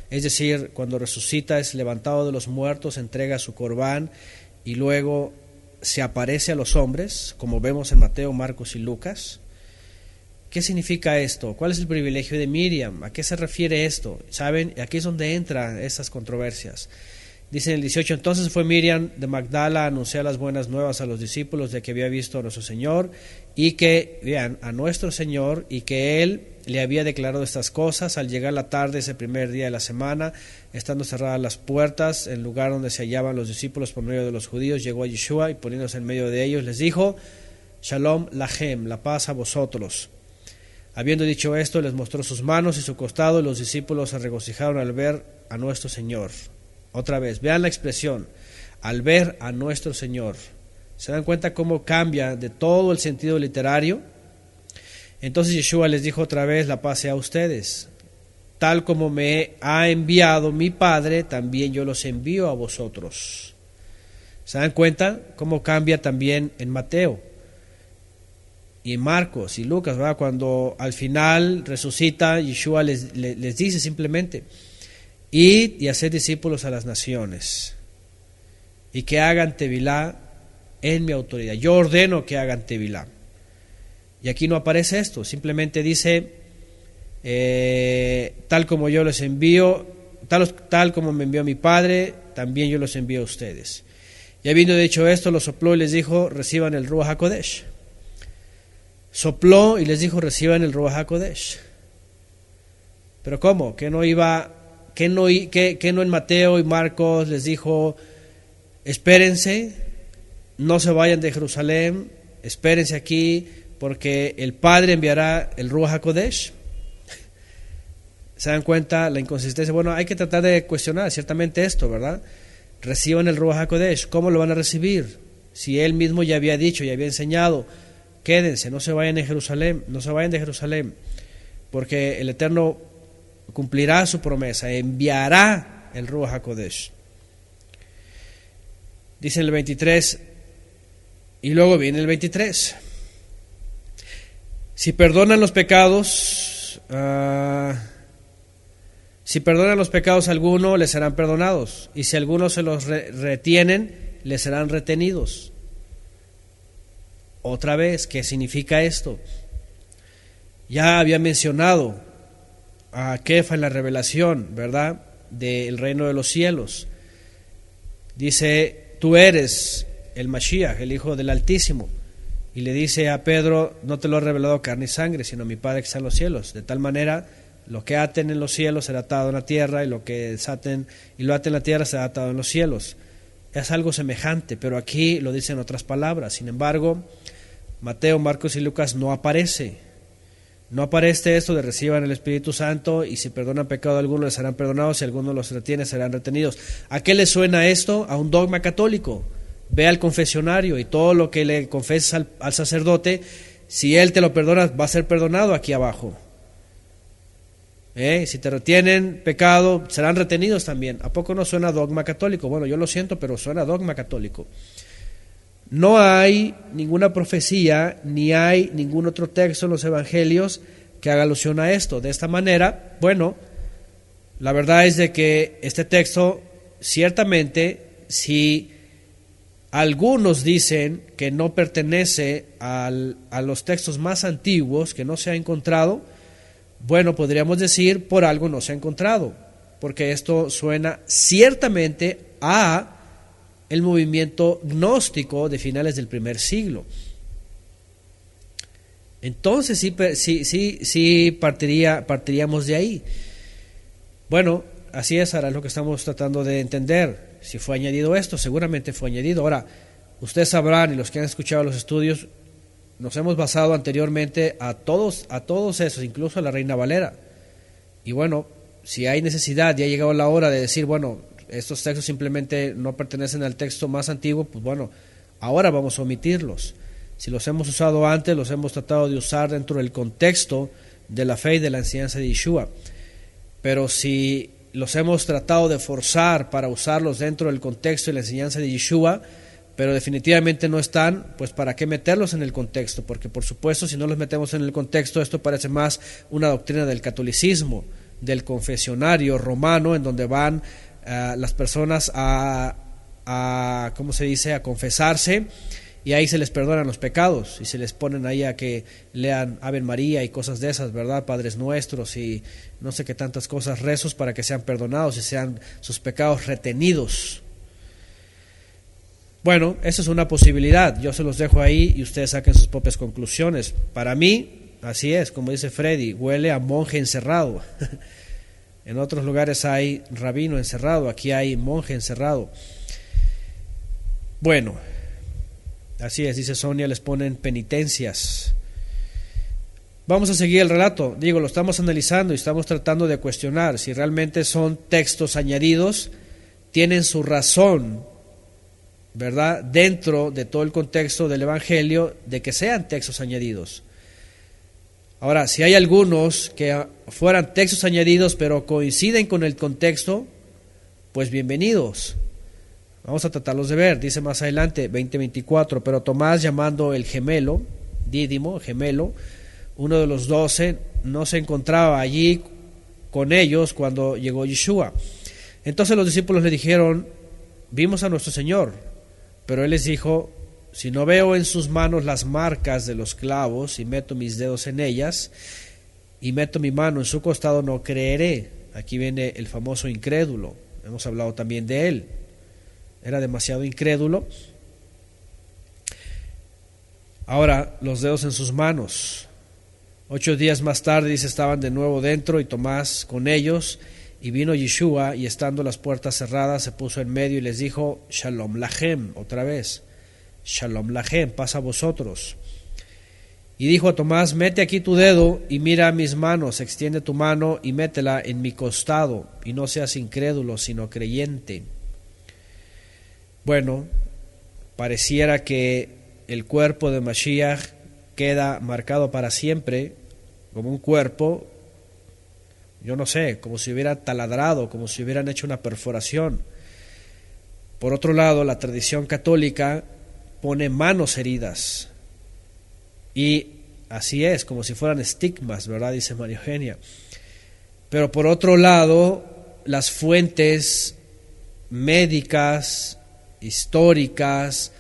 Es decir, cuando resucita es levantado de los muertos, entrega su corbán y luego se aparece a los hombres, como vemos en Mateo, Marcos y Lucas. ¿Qué significa esto? ¿Cuál es el privilegio de Miriam? ¿A qué se refiere esto? ¿Saben? Aquí es donde entran esas controversias. Dice en el 18, entonces fue Miriam de Magdala a anunciar las buenas nuevas a los discípulos de que había visto a nuestro Señor y que, vean, a nuestro Señor y que Él le había declarado estas cosas. Al llegar la tarde, ese primer día de la semana, estando cerradas las puertas, en el lugar donde se hallaban los discípulos por medio de los judíos, llegó a Yeshua y poniéndose en medio de ellos les dijo, Shalom Lachem, la paz a vosotros. Habiendo dicho esto, les mostró sus manos y su costado, y los discípulos se regocijaron al ver a nuestro Señor. Otra vez, vean la expresión, al ver a nuestro Señor. ¿Se dan cuenta cómo cambia de todo el sentido literario? Entonces Yeshua les dijo otra vez, la paz sea a ustedes. Tal como me ha enviado mi Padre, también yo los envío a vosotros. ¿Se dan cuenta cómo cambia también en Mateo y en Marcos y Lucas, ¿verdad? Cuando al final resucita, Yeshua les dice simplemente: id y haced discípulos a las naciones, y que hagan tevilá en mi autoridad. Yo ordeno que hagan tevilá. Y aquí no aparece esto, simplemente dice: tal como yo les envío, tal como me envió mi Padre, también yo los envío a ustedes. Y habiendo dicho esto, los sopló y les dijo: reciban el Ruach HaKodesh. Sopló y les dijo: reciban el Ruach HaKodesh. Pero ¿cómo? ¿Que no en Mateo y Marcos les dijo: espérense, no se vayan de Jerusalén, espérense aquí, porque el Padre enviará el Ruach HaKodesh? ¿Se dan cuenta la inconsistencia? Bueno, hay que tratar de cuestionar ciertamente esto, ¿verdad? Reciban el Ruach HaKodesh. ¿Cómo lo van a recibir? Si él mismo ya había dicho, ya había enseñado: quédense, no se vayan de Jerusalén, porque el Eterno cumplirá su promesa, enviará el Ruach HaKodesh. Dice en el 23, y luego viene el 23. Si perdonan los pecados a alguno, les serán perdonados, y si algunos se los retienen, les serán retenidos. Otra vez, ¿qué significa esto? Ya había mencionado a Kefa en la revelación, ¿verdad?, del reino de los cielos. Dice: tú eres el Mashiach, el Hijo del Altísimo. Y le dice a Pedro: no te lo ha revelado carne y sangre, sino mi Padre que está en los cielos. De tal manera, lo que aten en los cielos será atado en la tierra, y lo que desaten y lo aten en la tierra será atado en los cielos. Es algo semejante, pero aquí lo dice en otras palabras. Sin embargo, Mateo, Marcos y Lucas no aparece esto de reciban el Espíritu Santo, y si perdonan pecado a alguno les serán perdonados, si alguno los retiene serán retenidos. ¿A qué le suena esto? A un dogma católico. Ve al confesionario y todo lo que le confesas al sacerdote, si él te lo perdona, va a ser perdonado aquí abajo. Si te retienen pecado, serán retenidos también. ¿A poco no suena dogma católico? Bueno, yo lo siento, pero suena dogma católico. No hay ninguna profecía, ni hay ningún otro texto en los evangelios que haga alusión a esto. De esta manera, bueno, la verdad es de que este texto, ciertamente, si algunos dicen que no pertenece a los textos más antiguos, que no se ha encontrado, bueno, podríamos decir por algo no se ha encontrado, porque esto suena ciertamente a el movimiento gnóstico de finales del primer siglo. Entonces sí partiríamos de ahí. Bueno, así es, ahora es lo que estamos tratando de entender. Si fue añadido esto, seguramente fue añadido. Ahora, ustedes sabrán, y los que han escuchado los estudios, nos hemos basado anteriormente a todos esos, incluso a la Reina Valera. Y bueno, si hay necesidad, ya ha llegado la hora de decir, bueno, estos textos simplemente no pertenecen al texto más antiguo, pues bueno, ahora vamos a omitirlos. Si los hemos usado antes, los hemos tratado de usar dentro del contexto de la fe y de la enseñanza de Yeshua. Pero si los hemos tratado de forzar para usarlos dentro del contexto y la enseñanza de Yeshua, pero definitivamente no están, pues ¿para qué meterlos en el contexto? Porque por supuesto, si no los metemos en el contexto, esto parece más una doctrina del catolicismo, del confesionario romano, en donde van las personas a ¿cómo se dice?, a confesarse, y ahí se les perdonan los pecados, y se les ponen ahí a que lean Ave María y cosas de esas, ¿verdad?, Padres Nuestros y no sé qué tantas cosas, rezos para que sean perdonados y sean sus pecados retenidos. Bueno, esa es una posibilidad, yo se los dejo ahí y ustedes saquen sus propias conclusiones. Para mí, así es, como dice Freddy, huele a monje encerrado. En otros lugares hay rabino encerrado, aquí hay monje encerrado. Bueno, así es, dice Sonia, les ponen penitencias. Vamos a seguir el relato, digo, lo estamos analizando y estamos tratando de cuestionar si realmente son textos añadidos, tienen su razón, ¿verdad?, dentro de todo el contexto del Evangelio, de que sean textos añadidos. Ahora, si hay algunos que fueran textos añadidos pero coinciden con el contexto, pues bienvenidos. Vamos a tratarlos de ver. Dice más adelante, 20:24, pero Tomás, llamando el gemelo, Dídimo, gemelo, uno de los 12, no se encontraba allí con ellos cuando llegó Yeshua. Entonces los discípulos le dijeron, vimos a nuestro Señor. Pero él les dijo, si no veo en sus manos las marcas de los clavos y meto mis dedos en ellas y meto mi mano en su costado, no creeré. Aquí viene el famoso incrédulo. Hemos hablado también de él. Era demasiado incrédulo. Ahora, los dedos en sus manos. 8 días más tarde, dice, estaban de nuevo dentro y Tomás con ellos. Y vino Yeshua y estando las puertas cerradas se puso en medio y les dijo, Shalom Lachem, otra vez. Shalom Lachem, paz a vosotros. Y dijo a Tomás, mete aquí tu dedo y mira mis manos, extiende tu mano y métela en mi costado, y no seas incrédulo, sino creyente. Bueno, pareciera que el cuerpo de Mashiach queda marcado para siempre como un cuerpo, yo no sé, como si hubiera taladrado, como si hubieran hecho una perforación. Por otro lado, la tradición católica pone manos heridas, y así es, como si fueran estigmas, ¿verdad? Dice María Eugenia. Pero por otro lado, las fuentes médicas, históricas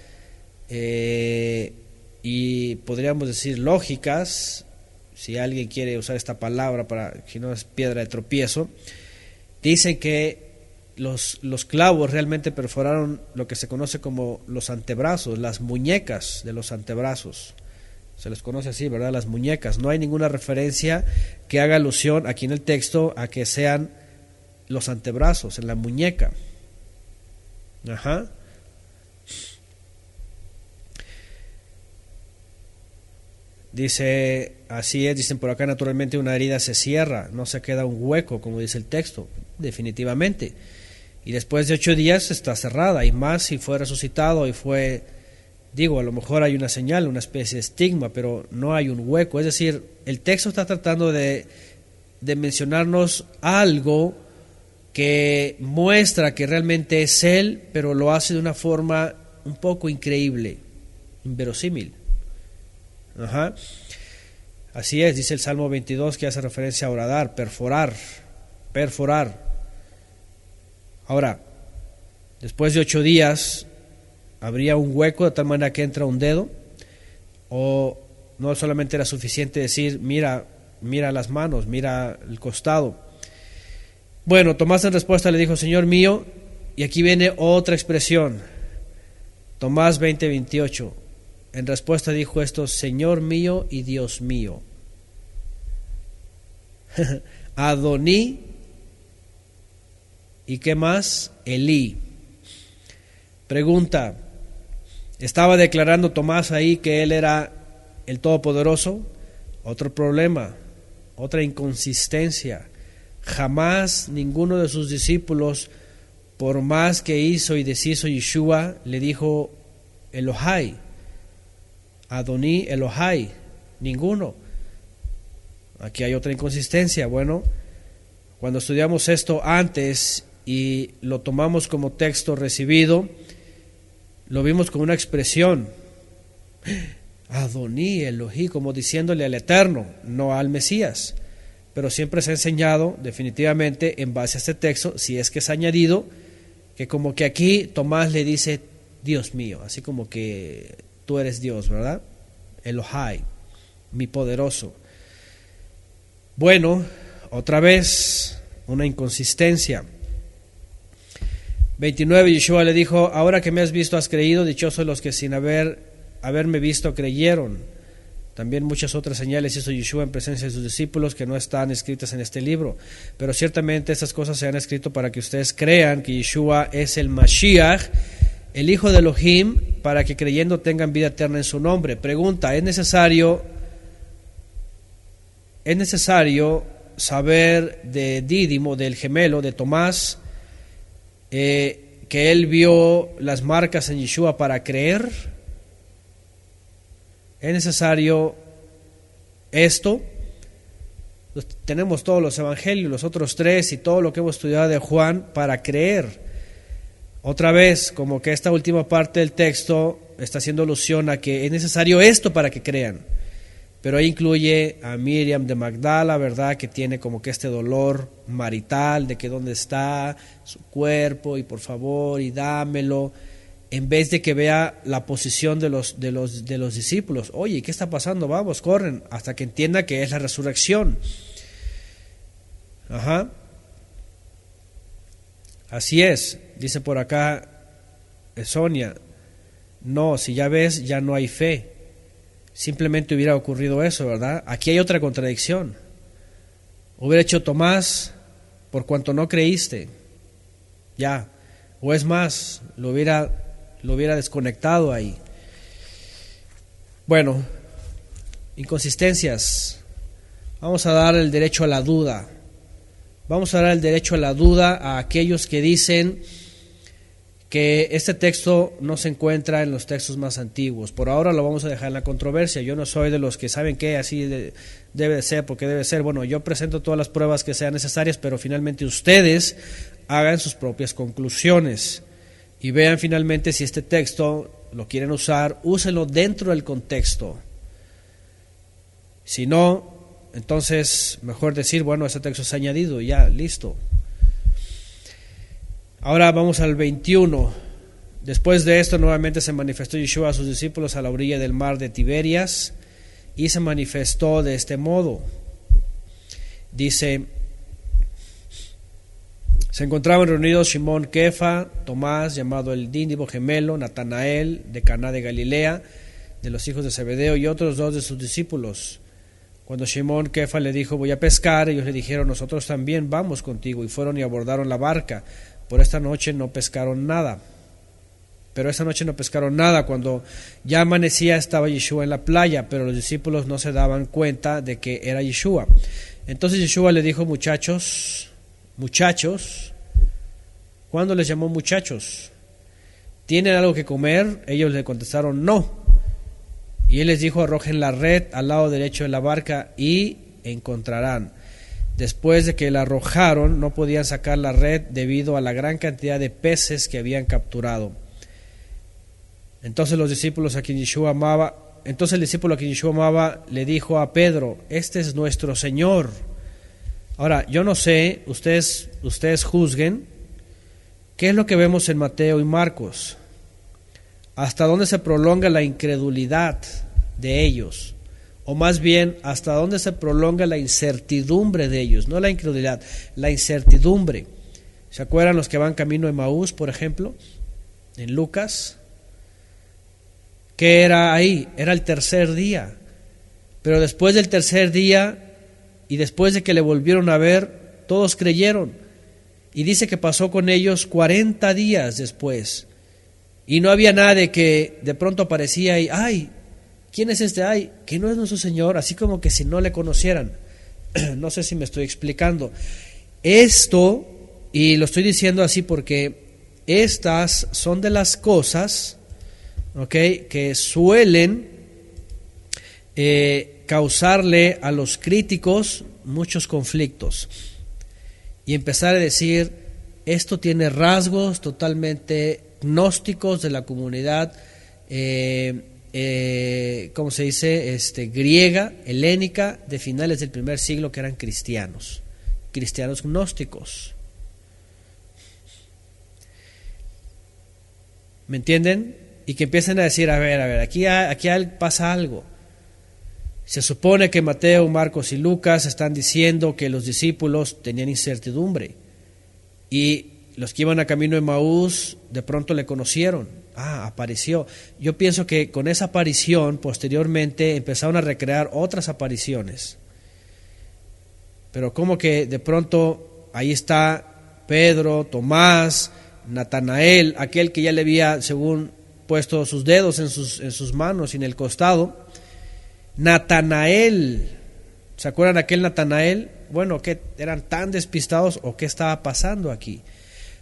y podríamos decir lógicas, si alguien quiere usar esta palabra para que no es piedra de tropiezo, dicen que los clavos realmente perforaron lo que se conoce como los antebrazos, las muñecas de los antebrazos. Se les conoce así, ¿verdad? Las muñecas. No hay ninguna referencia que haga alusión aquí en el texto a que sean los antebrazos, en la muñeca. Ajá. Dice, así es, dicen por acá, naturalmente una herida se cierra, no se queda un hueco, como dice el texto, definitivamente. Y después de 8 días está cerrada, y más si fue resucitado y fue, digo, a lo mejor hay una señal, una especie de estigma, pero no hay un hueco. Es decir, el texto está tratando de mencionarnos algo que muestra que realmente es Él, pero lo hace de una forma un poco increíble, inverosímil. Ajá. Así es, dice el Salmo 22, que hace referencia a horadar, perforar. Ahora, después de 8 días, ¿habría un hueco de tal manera que entra un dedo? ¿O no solamente era suficiente decir, mira las manos, mira el costado? Bueno, Tomás en respuesta le dijo, Señor mío, y aquí viene otra expresión, Tomás 20:28. En respuesta dijo esto, Señor mío y Dios mío. Adoní, ¿y qué más? Elí. Pregunta, ¿estaba declarando Tomás ahí que él era el Todopoderoso? Otro problema, otra inconsistencia. Jamás ninguno de sus discípulos, por más que hizo y deshizo Yeshua, le dijo Elohai. Adoní Elohai, ninguno. Aquí hay otra inconsistencia. Bueno, cuando estudiamos esto antes y lo tomamos como texto recibido, lo vimos con una expresión, Adoní Elohí, como diciéndole al Eterno, no al Mesías. Pero siempre se ha enseñado, definitivamente, en base a este texto, si es que es añadido, que como que aquí Tomás le dice, Dios mío, así como que tú eres Dios, ¿verdad? Elohai, mi poderoso. Bueno, otra vez, una inconsistencia. 29, Yeshua le dijo, ahora que me has visto has creído, dichosos los que sin haberme visto creyeron. También muchas otras señales hizo Yeshua en presencia de sus discípulos que no están escritas en este libro. Pero ciertamente estas cosas se han escrito para que ustedes crean que Yeshua es el Mashiach, el Hijo de Elohim, para que creyendo tengan vida eterna en su nombre. Pregunta, ¿es necesario saber de Dídimo, del gemelo, de Tomás, que él vio las marcas en Yeshua para creer? ¿Es necesario esto? Tenemos todos los evangelios, los otros 3 y todo lo que hemos estudiado de Juan para creer. Otra vez, como que esta última parte del texto está haciendo alusión a que es necesario esto para que crean. Pero ahí incluye a Miriam de Magdala, ¿verdad? Que tiene como que este dolor marital de que dónde está su cuerpo y por favor y dámelo. En vez de que vea la posición de los discípulos. Oye, ¿qué está pasando? Vamos, corren, hasta que entienda que es la resurrección. Ajá. Así es, dice por acá Sonia. No, si ya ves, ya no hay fe. Simplemente hubiera ocurrido eso, ¿verdad? Aquí hay otra contradicción. Hubiera hecho Tomás por cuanto no creíste. Ya. O es más, lo hubiera desconectado ahí. Bueno, inconsistencias. Vamos a dar el derecho a la duda. Vamos a dar el derecho a la duda a aquellos que dicen que este texto no se encuentra en los textos más antiguos. Por ahora lo vamos a dejar en la controversia. Yo no soy de los que saben que así debe de ser, porque debe ser. Bueno, yo presento todas las pruebas que sean necesarias, pero finalmente ustedes hagan sus propias conclusiones y vean finalmente si este texto lo quieren usar, úsenlo dentro del contexto. Si no, entonces mejor decir, bueno, ese texto se ha añadido y ya, listo. Ahora vamos al 21. Después de esto nuevamente se manifestó Yeshua a sus discípulos a la orilla del mar de Tiberias y se manifestó de este modo. Dice, se encontraban reunidos Simón Kefa, Tomás, llamado el Dídimo gemelo, Natanael, de Caná de Galilea, de los hijos de Zebedeo, y otros dos de sus discípulos. Cuando Simón Kefa le dijo, voy a pescar, ellos le dijeron, nosotros también vamos contigo, y fueron y abordaron la barca. Por esta noche no pescaron nada. Pero esta noche no pescaron nada. Cuando ya amanecía estaba Yeshua en la playa, pero los discípulos no se daban cuenta de que era Yeshua. Entonces Yeshua le dijo, muchachos, ¿cuándo les llamó muchachos? ¿Tienen algo que comer? Ellos le contestaron, no. Y él les dijo, arrojen la red al lado derecho de la barca y encontrarán. Después de que la arrojaron, no podían sacar la red debido a la gran cantidad de peces que habían capturado. Entonces el discípulo a quien Yeshua amaba le dijo a Pedro, este es nuestro Señor. Ahora, yo no sé, ustedes juzguen, ¿qué es lo que vemos en Mateo y Marcos? ¿Hasta dónde se prolonga la incredulidad de ellos? O más bien, ¿hasta dónde se prolonga la incertidumbre de ellos? No la incredulidad, la incertidumbre. ¿Se acuerdan los que van camino a Emaús, por ejemplo? En Lucas. ¿Qué era ahí? Era el tercer día. Pero después del tercer día, y después de que le volvieron a ver, todos creyeron. Y dice que pasó con ellos 40 días después. Y no había nadie que de pronto aparecía y, ¡ay! ¿Quién es este? ¡Ay! Que no es nuestro Señor, así como que si no le conocieran. No sé si me estoy explicando. Esto, y lo estoy diciendo así porque estas son de las cosas, ¿ok?, que suelen causarle a los críticos muchos conflictos. Y empezar a decir, esto tiene rasgos totalmente gnósticos de la comunidad ¿cómo se dice? Griega, helénica, de finales del primer siglo, que eran cristianos gnósticos. ¿Me entienden? Y que empiecen a decir, a ver, aquí pasa algo. Se supone que Mateo, Marcos y Lucas están diciendo que los discípulos tenían incertidumbre y los que iban a camino de Emaús de pronto le conocieron. Apareció. Yo pienso que con esa aparición posteriormente empezaron a recrear otras apariciones. Pero como que de pronto ahí está Pedro, Tomás, Natanael, aquel que ya le había, según, puesto sus dedos en sus manos y en el costado. Natanael, ¿se acuerdan de aquel Natanael? Bueno, ¿qué eran tan despistados o qué estaba pasando aquí?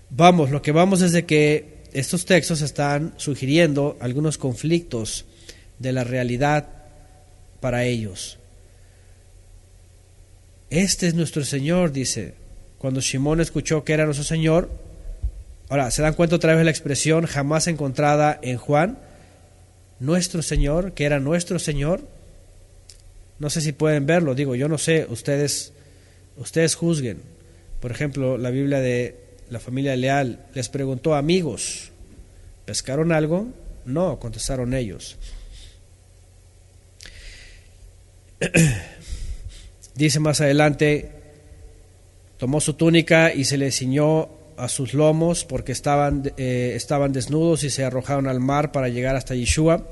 Vamos, lo que vamos es de que estos textos están sugiriendo algunos conflictos de la realidad para ellos. Este es nuestro Señor, dice. Cuando Simón escuchó que era nuestro Señor, Ahora, ¿se dan cuenta otra vez la expresión jamás encontrada en Juan? Nuestro Señor, que era nuestro Señor. No sé si pueden verlo, digo, yo no sé, ustedes juzguen. Por ejemplo, la Biblia de la familia Leal les preguntó: amigos, ¿pescaron algo? No, contestaron ellos. Dice más adelante: tomó su túnica y se le ciñó a sus lomos porque estaban desnudos, y se arrojaron al mar para llegar hasta Yeshua.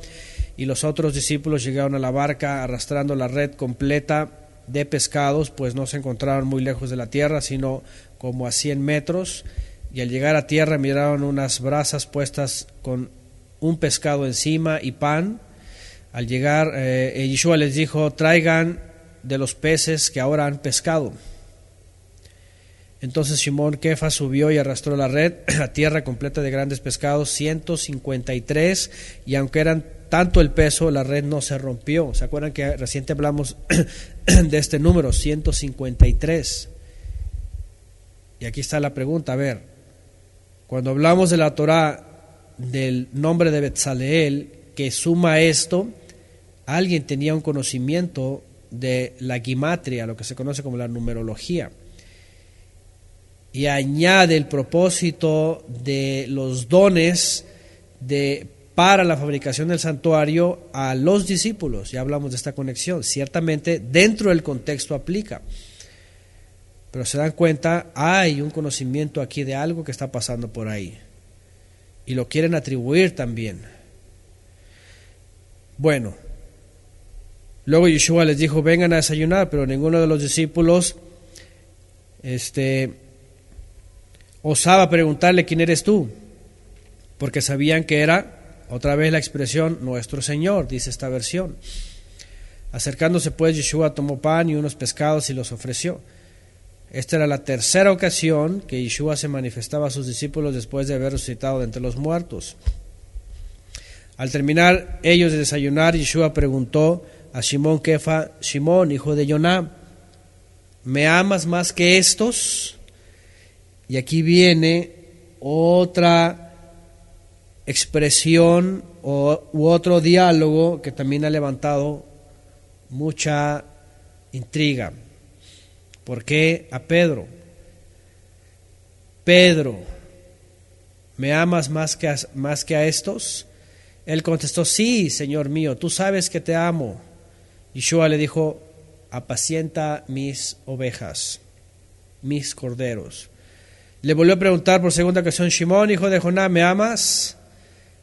Y los otros discípulos llegaron a la barca arrastrando la red completa de pescados, pues no se encontraban muy lejos de la tierra, sino como a 100 metros. Y al llegar a tierra miraron unas brasas puestas con un pescado encima y pan. Al llegar, Yeshua les dijo: traigan de los peces que ahora han pescado. Entonces Simón Kefa subió y arrastró la red a tierra completa de grandes pescados, 153, y aunque eran tanto el peso, la red no se rompió. ¿Se acuerdan que reciente hablamos de este número, 153? Y aquí está la pregunta, a ver, cuando hablamos de la Torá, del nombre de Betzaleel, que suma esto, alguien tenía un conocimiento de la gimatria, lo que se conoce como la numerología, y añade el propósito de los dones para la fabricación del santuario a los discípulos. Ya hablamos de esta conexión, ciertamente dentro del contexto aplica, pero se dan cuenta, hay un conocimiento aquí de algo que está pasando por ahí, y lo quieren atribuir también. Bueno, luego Yeshua les dijo: vengan a desayunar, pero ninguno de los discípulos osaba preguntarle: ¿quién eres tú? Porque sabían que era, otra vez la expresión, nuestro Señor, dice esta versión. Acercándose pues, Yeshua tomó pan y unos pescados y los ofreció. Esta era la tercera ocasión que Yeshua se manifestaba a sus discípulos después de haber resucitado de entre los muertos. Al terminar ellos de desayunar, Yeshua preguntó a Simón Kefa: Simón, hijo de Yoná, ¿me amas más que estos? Y aquí viene otra expresión u otro diálogo que también ha levantado mucha intriga. ¿Por qué a Pedro? Pedro, ¿me amas más que a estos? Él contestó: sí, Señor mío, tú sabes que te amo. Yeshua le dijo: apacienta mis ovejas, mis corderos. Le volvió a preguntar por segunda ocasión: Simón, hijo de Joná, ¿me amas?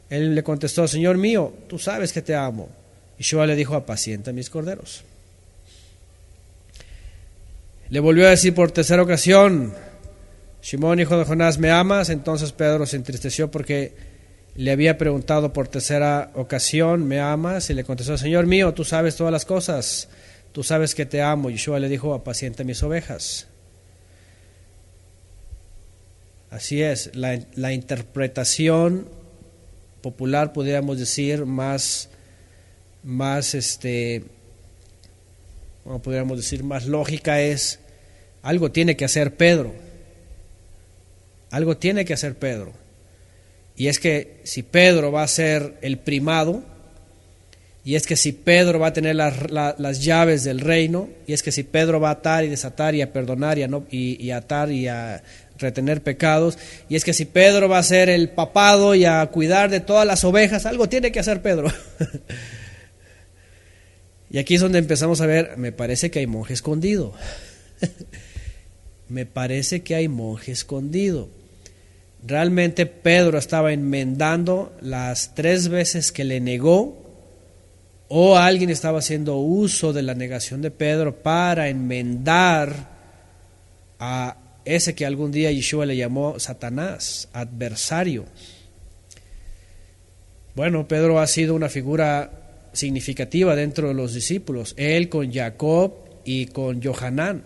Él le contestó: Señor mío, tú sabes que te amo. Yeshua le dijo: apacienta mis corderos. Le volvió a decir por tercera ocasión: Simón, hijo de Jonás, ¿me amas? Entonces Pedro se entristeció porque le había preguntado por tercera ocasión: ¿me amas? Y le contestó: Señor mío, tú sabes todas las cosas, tú sabes que te amo. Yeshua le dijo: apacienta mis ovejas. Así es, la interpretación popular, podríamos decir, más lógica es: algo tiene que hacer Pedro. Algo tiene que hacer Pedro. Y es que si Pedro va a ser el primado, y es que si Pedro va a tener las llaves del reino, y es que si Pedro va a atar y desatar y a perdonar y atar y a retener pecados, y es que si Pedro va a ser el papado y a cuidar de todas las ovejas, algo tiene que hacer Pedro. Y aquí es donde empezamos a ver: me parece que hay monje escondido. Me parece que hay monje escondido. Realmente Pedro estaba enmendando las 3 veces que le negó, o alguien estaba haciendo uso de la negación de Pedro para enmendar a ese que algún día Yeshua le llamó Satanás, adversario. Bueno, Pedro ha sido una figura significativa dentro de los discípulos. Él con Jacob y con Johanán,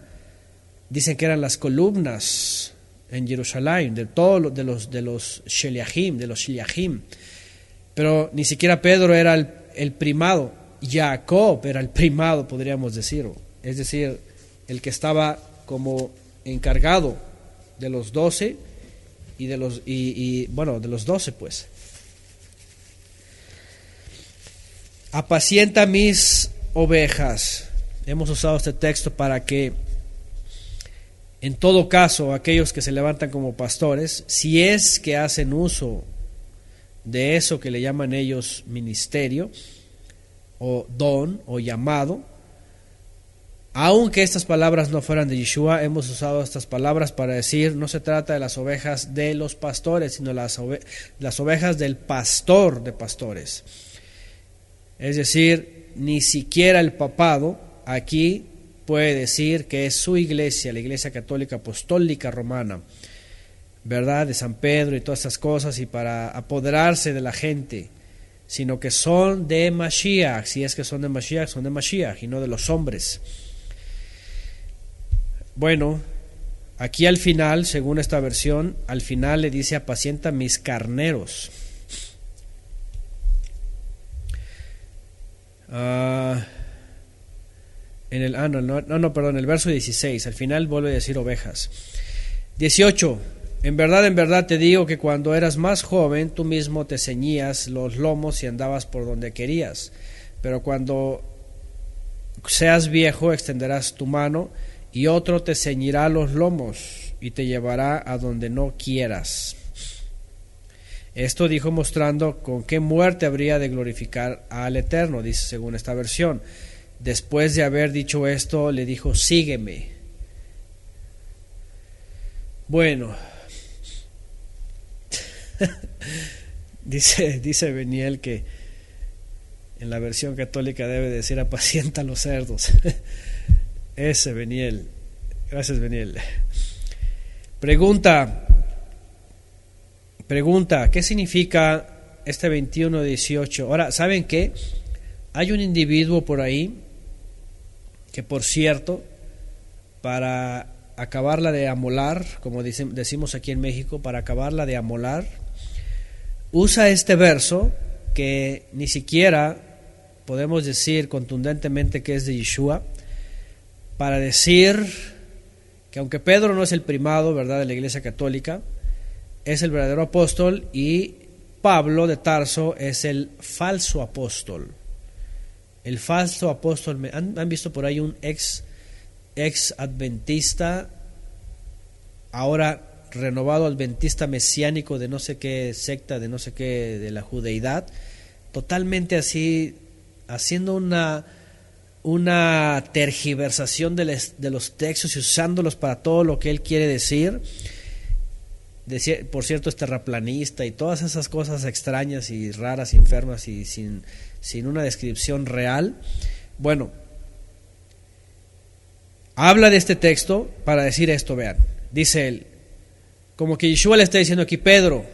dicen que eran las columnas en Jerusalén de todos de los Sheliachim, pero ni siquiera Pedro era el primado. Jacob era el primado, podríamos decir, es decir, el que estaba como encargado de los 12, y de los bueno, de los 12, pues. Apacienta mis ovejas. Hemos usado este texto para que, en todo caso, aquellos que se levantan como pastores, si es que hacen uso de eso que le llaman ellos ministerio, o don, o llamado, aunque estas palabras no fueran de Yeshua, hemos usado estas palabras para decir, no se trata de las ovejas de los pastores, sino las ovejas del pastor de pastores. Es decir, ni siquiera el papado aquí puede decir que es su iglesia, la Iglesia Católica Apostólica Romana, ¿verdad? De San Pedro y todas esas cosas, y para apoderarse de la gente, sino que son de Mashiach. Si es que son de Mashiach y no de los hombres. Bueno, aquí al final, según esta versión, al final le dice: apacienta mis carneros. En el verso 16, al final vuelve a decir ovejas. 18. En verdad te digo que cuando eras más joven, tú mismo te ceñías los lomos y andabas por donde querías. Pero cuando seas viejo, extenderás tu mano y otro te ceñirá los lomos y te llevará a donde no quieras. Esto dijo mostrando con qué muerte habría de glorificar al Eterno, dice según esta versión. Después de haber dicho esto, le dijo: sígueme. Bueno, dice Beniel que en la versión católica debe decir: apacienta los cerdos. Ese Beniel. Gracias, Beniel. Pregunta, ¿qué significa este 21:18? Ahora, ¿saben qué? Hay un individuo por ahí que, por cierto, para acabarla de amolar, como decimos aquí en México, para acabarla de amolar, usa este verso que ni siquiera podemos decir contundentemente que es de Yeshua, para decir que aunque Pedro no es el primado, ¿verdad?, de la Iglesia Católica, es el verdadero apóstol, y Pablo de Tarso es el falso apóstol. El falso apóstol. ¿Han visto por ahí un ex adventista, ahora renovado adventista mesiánico de no sé qué secta, de no sé qué, de la judeidad, totalmente así, haciendo una tergiversación de los textos y usándolos para todo lo que él quiere decir? Por cierto, es terraplanista y todas esas cosas extrañas y raras, enfermas y sin una descripción real. Bueno, habla de este texto para decir esto, vean. Dice él, como que Yeshua le está diciendo aquí: Pedro,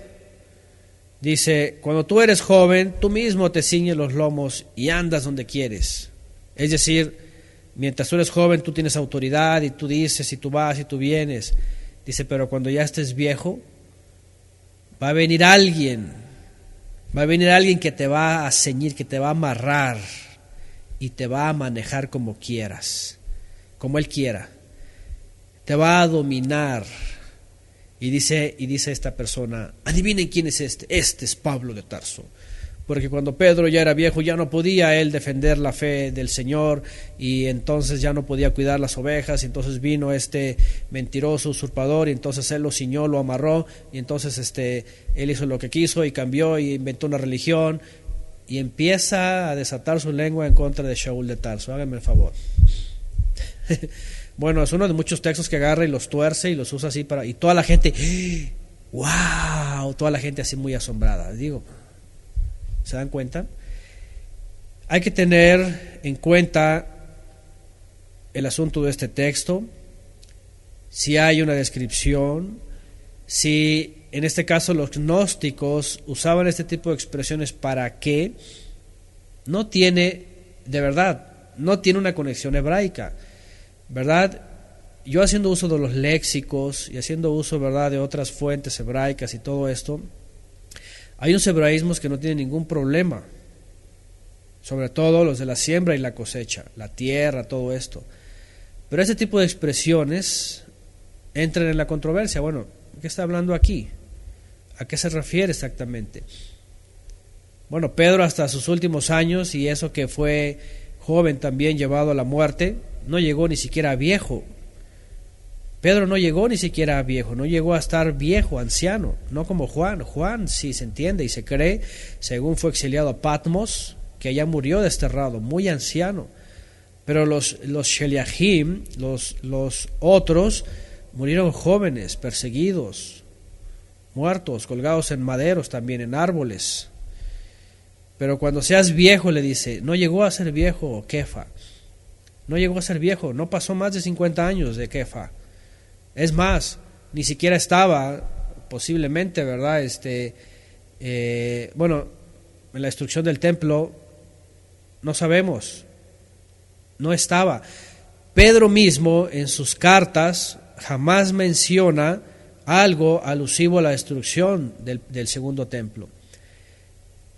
dice, cuando tú eres joven, tú mismo te ciñes los lomos y andas donde quieres. Es decir, mientras tú eres joven, tú tienes autoridad y tú dices y tú vas y tú vienes. Dice, pero cuando ya estés viejo, va a venir alguien que te va a ceñir, que te va a amarrar y te va a manejar como quieras, como él quiera. Te va a dominar. Y dice esta persona: adivinen quién es este. Este es Pablo de Tarso. Porque cuando Pedro ya era viejo, ya no podía él defender la fe del Señor, y entonces ya no podía cuidar las ovejas, y entonces vino este mentiroso usurpador, y entonces él lo ciñó, lo amarró, y entonces él hizo lo que quiso y cambió y inventó una religión, y empieza a desatar su lengua en contra de Shaul de Tarso. Háganme el favor. Bueno, es uno de muchos textos que agarra y los tuerce y los usa así y toda la gente, ¡wow! Toda la gente así muy asombrada. Digo, ¿se dan cuenta? Hay que tener en cuenta el asunto de este texto, si hay una descripción, si en este caso los gnósticos usaban este tipo de expresiones para que no tiene, de verdad, no tiene una conexión hebraica, ¿verdad? Yo haciendo uso de los léxicos y haciendo uso, ¿verdad?, de otras fuentes hebraicas y todo esto, hay unos hebraísmos que no tienen ningún problema, sobre todo los de la siembra y la cosecha, la tierra, todo esto. Pero este tipo de expresiones entran en la controversia. Bueno, ¿qué está hablando aquí? ¿A qué se refiere exactamente? Bueno, Pedro hasta sus últimos años, y eso que fue joven también llevado a la muerte, no llegó ni siquiera a viejo. Pedro no llegó ni siquiera a viejo, no llegó a estar viejo, anciano, no como Juan. Juan sí se entiende y se cree, según fue exiliado a Patmos, que allá murió desterrado, muy anciano. Pero los Sheliachim, los otros, murieron jóvenes, perseguidos, muertos, colgados en maderos también, en árboles. Pero cuando seas viejo, le dice, no llegó a ser viejo Kefa, no llegó a ser viejo, no pasó más de 50 años de Kefa. Es más, ni siquiera estaba, posiblemente, ¿verdad? Bueno, en la destrucción del templo, no sabemos, no estaba. Pedro mismo, en sus cartas, jamás menciona algo alusivo a la destrucción del segundo templo.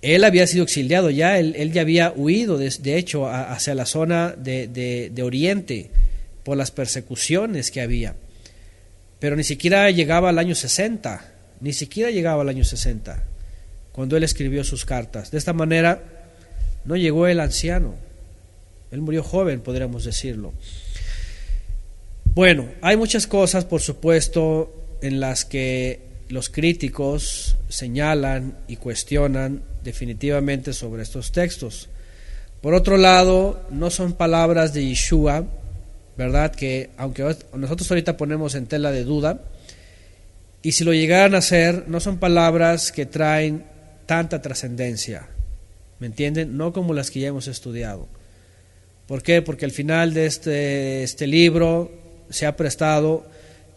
Él había sido exiliado ya, él ya había huido, de hecho, hacia la zona de Oriente, por las persecuciones que había. Pero ni siquiera llegaba al año 60, cuando él escribió sus cartas. De esta manera, no llegó el anciano, él murió joven, podríamos decirlo. Bueno, hay muchas cosas, por supuesto, en las que los críticos señalan y cuestionan definitivamente sobre estos textos. Por otro lado, no son palabras de Yeshua, ¿verdad? Que aunque nosotros ahorita ponemos en tela de duda, y si lo llegaran a hacer, no son palabras que traen tanta trascendencia, ¿me entienden? No como las que ya hemos estudiado. ¿Por qué? Porque al final de este libro se ha prestado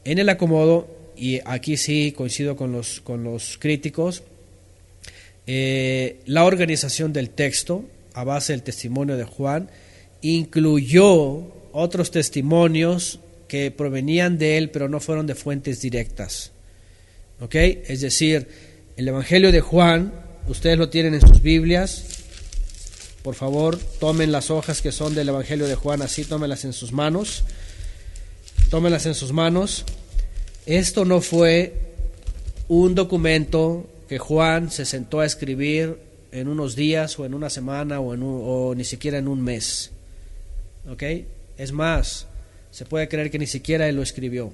en el acomodo, y aquí sí coincido con los críticos, la organización del texto a base del testimonio de Juan incluyó otros testimonios que provenían de él, pero no fueron de fuentes directas. ¿Ok? Es decir, el Evangelio de Juan, ustedes lo tienen en sus Biblias. Por favor, tomen las hojas que son del Evangelio de Juan, así tómenlas en sus manos. Tómenlas en sus manos. Esto no fue un documento que Juan se sentó a escribir en unos días o en una semana o ni siquiera en un mes. ¿Ok? Es más, se puede creer que ni siquiera él lo escribió,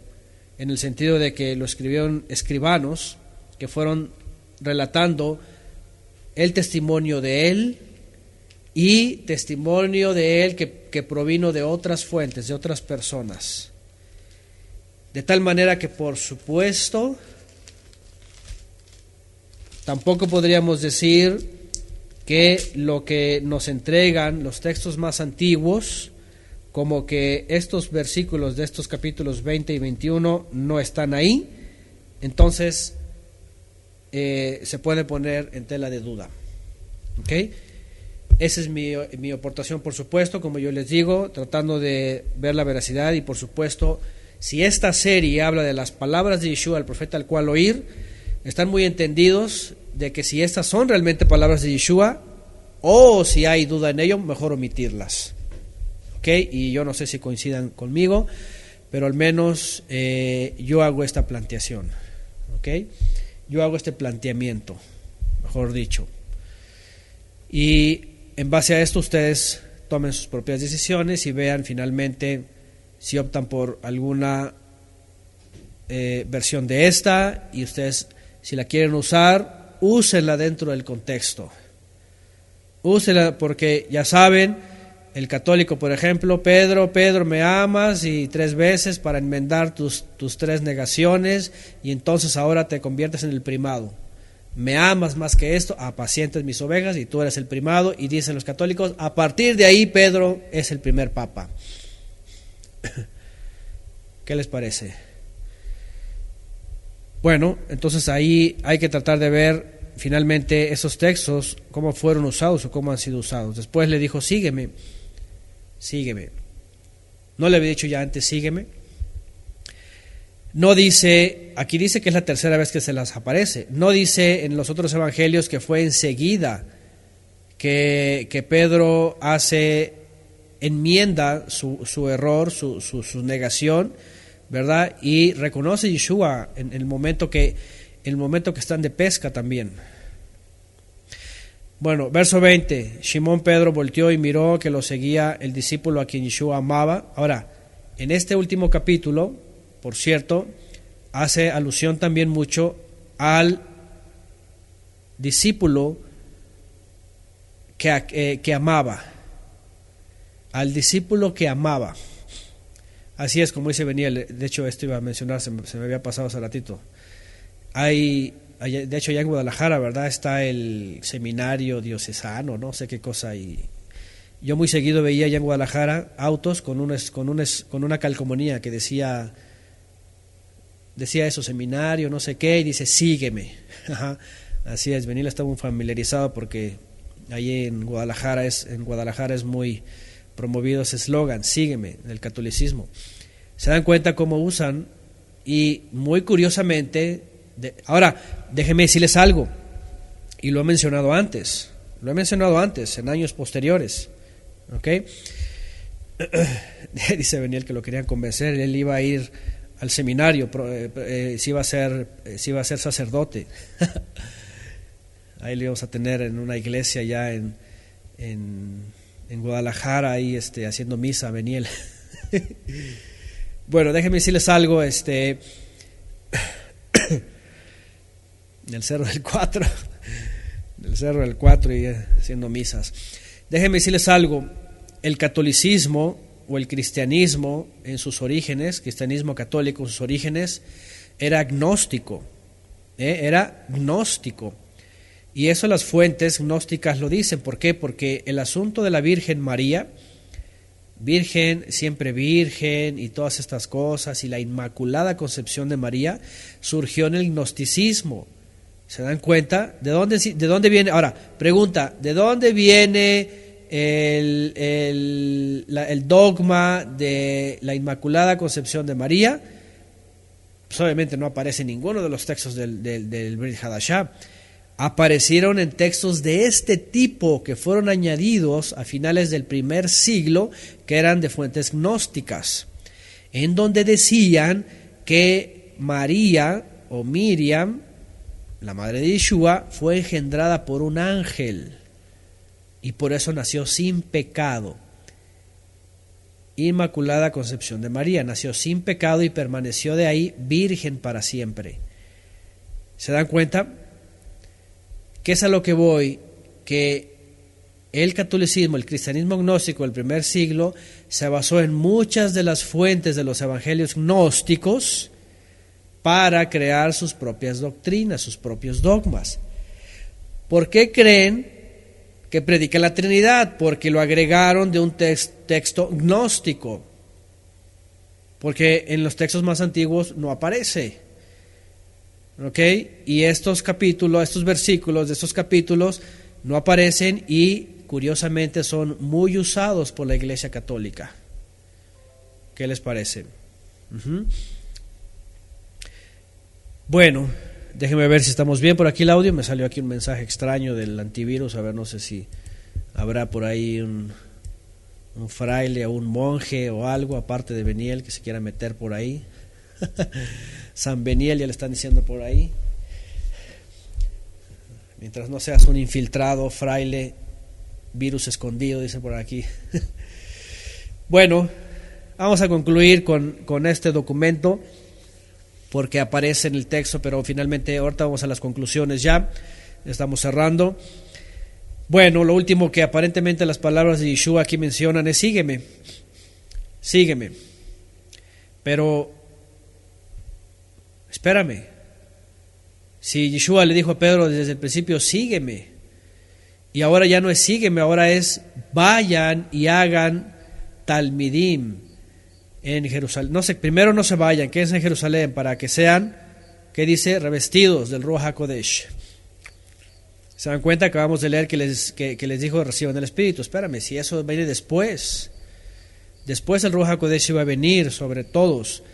en el sentido de que lo escribieron escribanos que fueron relatando el testimonio de él y testimonio de él que provino de otras fuentes, de otras personas. De tal manera que, por supuesto, tampoco podríamos decir que lo que nos entregan los textos más antiguos, como que estos versículos de estos capítulos 20 y 21 no están ahí, entonces se puede poner en tela de duda. ¿Ok? Esa es mi aportación, por supuesto, como yo les digo, tratando de ver la veracidad, y por supuesto, si esta serie habla de las palabras de Yeshua, el profeta al cual oír, están muy entendidos de que si estas son realmente palabras de Yeshua, o si hay duda en ello, mejor omitirlas. ¿Ok? Y yo no sé si coincidan conmigo, pero al menos yo hago esta planteación. ¿Ok? Yo hago este planteamiento, mejor dicho. Y en base a esto ustedes tomen sus propias decisiones y vean finalmente si optan por alguna versión de esta, y ustedes, si la quieren usar, úsenla dentro del contexto. Úsenla, porque ya saben, el católico, por ejemplo, Pedro, me amas, y 3 veces para enmendar tus 3 negaciones, y entonces ahora te conviertes en el primado. Me amas más que esto, apacientas mis ovejas, y tú eres el primado. Y dicen los católicos, a partir de ahí Pedro es el primer papa. ¿Qué les parece? Bueno, entonces ahí hay que tratar de ver finalmente esos textos, cómo fueron usados o cómo han sido usados. Después le dijo, sígueme. No le había dicho ya antes, sígueme. No dice, aquí dice que es la tercera vez que se las aparece. No dice en los otros evangelios que fue enseguida que Pedro enmienda su error, su negación, ¿verdad? Y reconoce a Yeshua en el momento que en el momento que están de pesca también. Bueno, verso 20, Simón Pedro volteó y miró que lo seguía el discípulo a quien Yeshua amaba. Ahora, en este último capítulo, por cierto, hace alusión también mucho al discípulo que amaba, al discípulo que amaba. Así es como dice Beniel. De hecho, esto iba a mencionar, se me había pasado hace ratito. De hecho, allá en Guadalajara, ¿verdad? Está el seminario diocesano, no sé qué cosa. Y yo muy seguido veía allá en Guadalajara autos con una calcomanía que decía eso, seminario, no sé qué, y dice, sígueme. Así es, Beniel está muy familiarizado porque allí en Guadalajara es muy promovido ese eslogan, sígueme, del catolicismo. Se dan cuenta cómo usan, y muy curiosamente, ahora, déjenme decirles algo, y lo he mencionado antes, en años posteriores, ¿ok? Dice Beniel que lo querían convencer, él iba a ir al seminario, si iba a ser sacerdote. Ahí lo íbamos a tener en una iglesia ya en Guadalajara, ahí haciendo misa, Beniel. Bueno, déjenme decirles algo, en el Cerro del 4, y haciendo misas. Déjenme decirles algo, el catolicismo o el cristianismo en sus orígenes, cristianismo católico en sus orígenes, era gnóstico, y eso las fuentes gnósticas lo dicen. ¿Por qué? Porque el asunto de la Virgen María, virgen, siempre virgen, y todas estas cosas, y la Inmaculada Concepción de María, surgió en el gnosticismo. ¿Se dan cuenta? ¿De dónde viene? Ahora, pregunta, ¿de dónde viene el dogma de la Inmaculada Concepción de María? Pues obviamente no aparece en ninguno de los textos del Brit Hadashah. Aparecieron en textos de este tipo que fueron añadidos a finales del primer siglo, que eran de fuentes gnósticas, en donde decían que María o Miriam, la madre de Yeshua, fue engendrada por un ángel y por eso nació sin pecado. Inmaculada Concepción de María, nació sin pecado y permaneció de ahí virgen para siempre. ¿Se dan cuenta? ¿Qué es a lo que voy? Que el catolicismo, el cristianismo gnóstico del primer siglo se basó en muchas de las fuentes de los evangelios gnósticos para crear sus propias doctrinas, sus propios dogmas. ¿Por qué creen que predica la Trinidad? Porque lo agregaron de un texto gnóstico, porque en los textos más antiguos no aparece. ¿Ok? Y estos versículos de estos capítulos no aparecen, y curiosamente son muy usados por la Iglesia Católica. ¿Qué les parece? Bueno, déjenme ver si estamos bien por aquí el audio. Me salió aquí un mensaje extraño del antivirus. A ver, no sé si habrá por ahí un fraile o un monje o algo aparte de Beniel que se quiera meter por ahí. San Beniel ya le están diciendo por ahí. Mientras no seas un infiltrado, fraile, virus escondido, dice por aquí. Bueno, vamos a concluir con este documento, porque aparece en el texto, pero finalmente ahorita vamos a las conclusiones ya. Estamos cerrando. Bueno, lo último que aparentemente las palabras de Yeshua aquí mencionan es sígueme. Sígueme. Pero espérame, si Yeshua le dijo a Pedro desde el principio, sígueme, y ahora ya no es sígueme, ahora es vayan y hagan talmidim en Jerusalén. Primero no se vayan, quédense en Jerusalén para que sean, ¿qué dice? Revestidos del Ruach HaKodesh. ¿Se dan cuenta? Acabamos de leer que les dijo reciban el Espíritu. Espérame, si eso viene después el Ruach HaKodesh iba a venir sobre todos.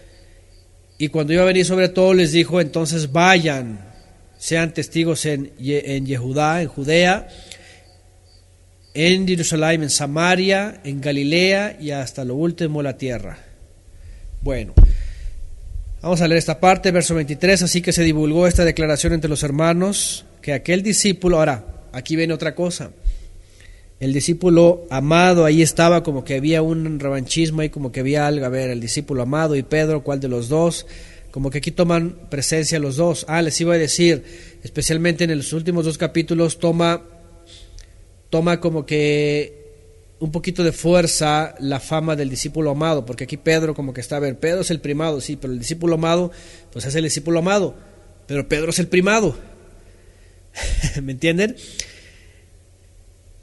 Y cuando iba a venir sobre todo les dijo, entonces vayan, sean testigos en Yehudá, en Judea, en Jerusalén, en Samaria, en Galilea y hasta lo último la tierra. Bueno, Vamos a leer esta parte, verso 23. Así que se divulgó esta declaración entre los hermanos, que aquel discípulo, ahora, aquí viene otra cosa, el discípulo amado, ahí estaba como que había un revanchismo, ahí como que había algo, a ver, el discípulo amado y Pedro, ¿cuál de los dos? Como que aquí toman presencia los dos. Les iba a decir, especialmente en los últimos 2 capítulos, toma como que un poquito de fuerza la fama del discípulo amado, porque aquí Pedro como que está, a ver, Pedro es el primado, sí, pero el discípulo amado, pues es el discípulo amado, pero Pedro es el primado. ¿Me entienden?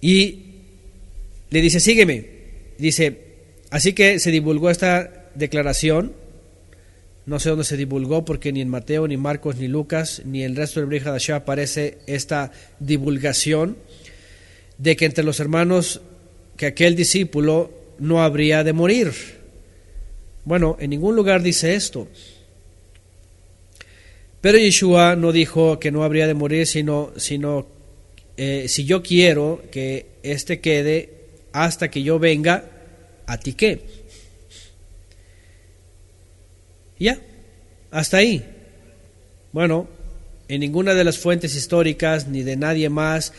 Y le dice, sígueme. Dice, así que se divulgó esta declaración. No sé dónde se divulgó, porque ni en Mateo, ni Marcos, ni Lucas, ni en el resto del Brit Hadashah aparece esta divulgación de que entre los hermanos, que aquel discípulo no habría de morir. Bueno, en ningún lugar dice esto. Pero Yeshua no dijo que no habría de morir, sino si yo quiero que éste quede hasta que yo venga, ¿a ti qué? Ya, hasta ahí. Bueno, en ninguna de las fuentes históricas ni de nadie más,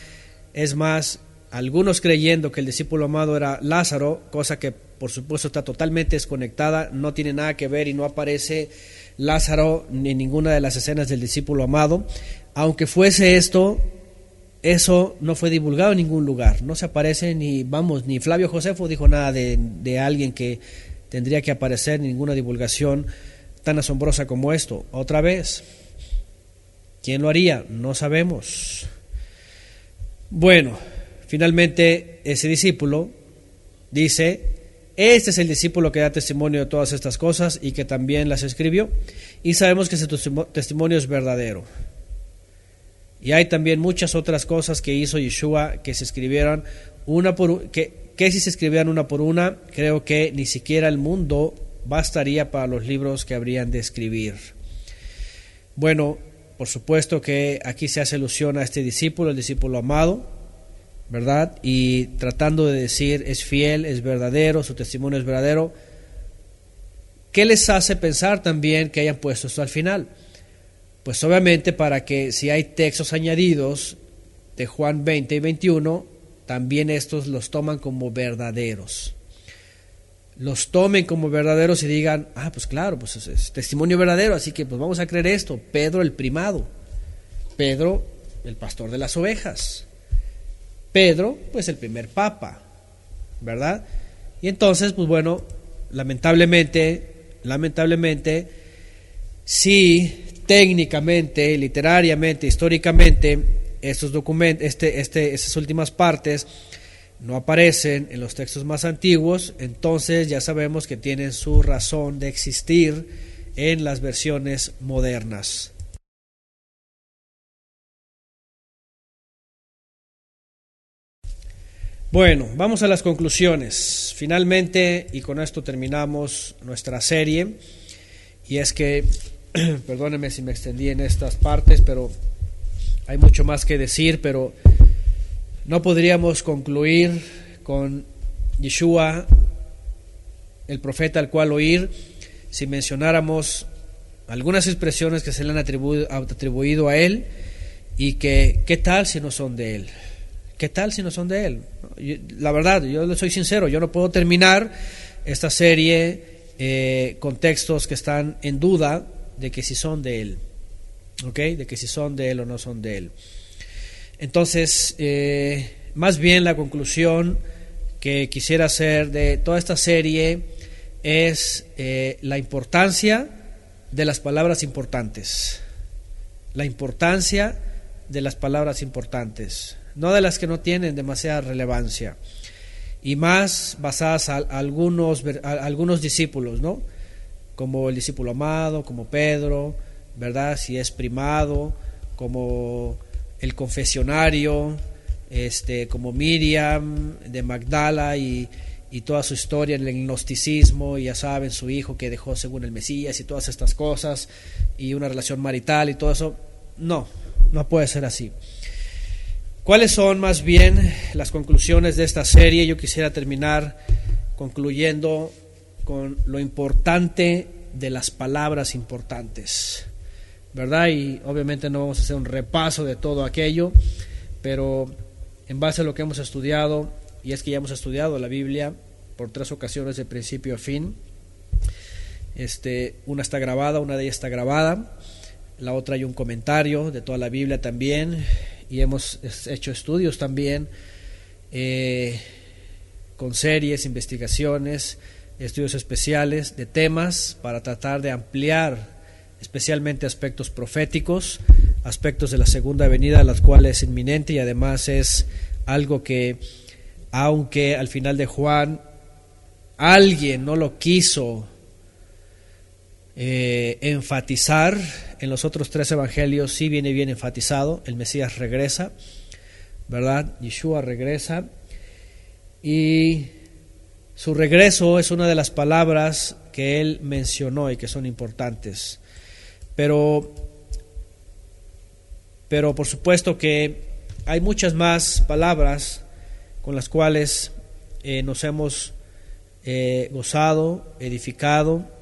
es más, algunos creyendo que el discípulo amado era Lázaro, cosa que por supuesto está totalmente desconectada, no tiene nada que ver y no aparece Lázaro ni en ninguna de las escenas del discípulo amado. Aunque fuese esto, eso no fue divulgado en ningún lugar, no se aparece ni Flavio Josefo dijo nada de alguien que tendría que aparecer, en ninguna divulgación tan asombrosa como esto. Otra vez, ¿quién lo haría? No sabemos. Bueno, finalmente ese discípulo dice, este es el discípulo que da testimonio de todas estas cosas y que también las escribió, y sabemos que ese testimonio es verdadero. Y hay también muchas otras cosas que hizo Yeshua que se escribieron que si se escribieran una por una, creo que ni siquiera el mundo bastaría para los libros que habrían de escribir. Bueno, por supuesto que aquí se hace alusión a este discípulo, el discípulo amado, ¿verdad? Y tratando de decir, es fiel, es verdadero, su testimonio es verdadero. ¿Qué les hace pensar también que hayan puesto esto al final? Pues obviamente para que si hay textos añadidos de Juan 20 y 21, también estos los toman como verdaderos. Los tomen como verdaderos y digan, pues claro, pues es testimonio verdadero, así que pues vamos a creer esto. Pedro el primado, Pedro el pastor de las ovejas, Pedro pues el primer papa, ¿verdad? Y entonces pues bueno, lamentablemente, sí, técnicamente, literariamente, históricamente, estos documentos, esas últimas partes no aparecen en los textos más antiguos, entonces ya sabemos que tienen su razón de existir en las versiones modernas. Bueno, vamos a las conclusiones. Finalmente, y con esto terminamos nuestra serie, y es que, perdónenme si me extendí en estas partes, pero hay mucho más que decir, pero no podríamos concluir con Yeshua, el profeta al cual oír, si mencionáramos algunas expresiones que se le han atribuido a él, y que ¿qué tal si no son de él? ¿Qué tal si no son de él? La verdad, yo le soy sincero, yo no puedo terminar esta serie con textos que están en duda de que si son de él, ¿ok? De que si son de él o no son de él. Entonces, más bien la conclusión que quisiera hacer de toda esta serie es la importancia de las palabras importantes. La importancia de las palabras importantes, no de las que no tienen demasiada relevancia, y más basadas a algunos discípulos, ¿no? Como el discípulo amado, como Pedro, ¿verdad? Si es primado, como el confesionario, como Miriam de Magdala y toda su historia en el gnosticismo, y ya saben, su hijo que dejó según el Mesías y todas estas cosas, y una relación marital y todo eso. No puede ser así. ¿Cuáles son más bien las conclusiones de esta serie? Yo quisiera terminar concluyendo con lo importante de las palabras importantes, ¿verdad? Y obviamente no vamos a hacer un repaso de todo aquello, pero en base a lo que hemos estudiado, y es que ya hemos estudiado la Biblia por 3 ocasiones de principio a fin. Una está grabada, una de ellas está grabada, la otra hay un comentario de toda la Biblia también, y hemos hecho estudios también con series, investigaciones, estudios especiales de temas para tratar de ampliar especialmente aspectos proféticos, aspectos de la segunda venida, las cuales es inminente, y además es algo que, aunque al final de Juan alguien no lo quiso enfatizar, en los otros 3 evangelios sí viene bien enfatizado. El Mesías regresa, ¿verdad? Yeshua regresa, y su regreso es una de las palabras que él mencionó y que son importantes. Pero por supuesto que hay muchas más palabras con las cuales nos hemos gozado, edificado,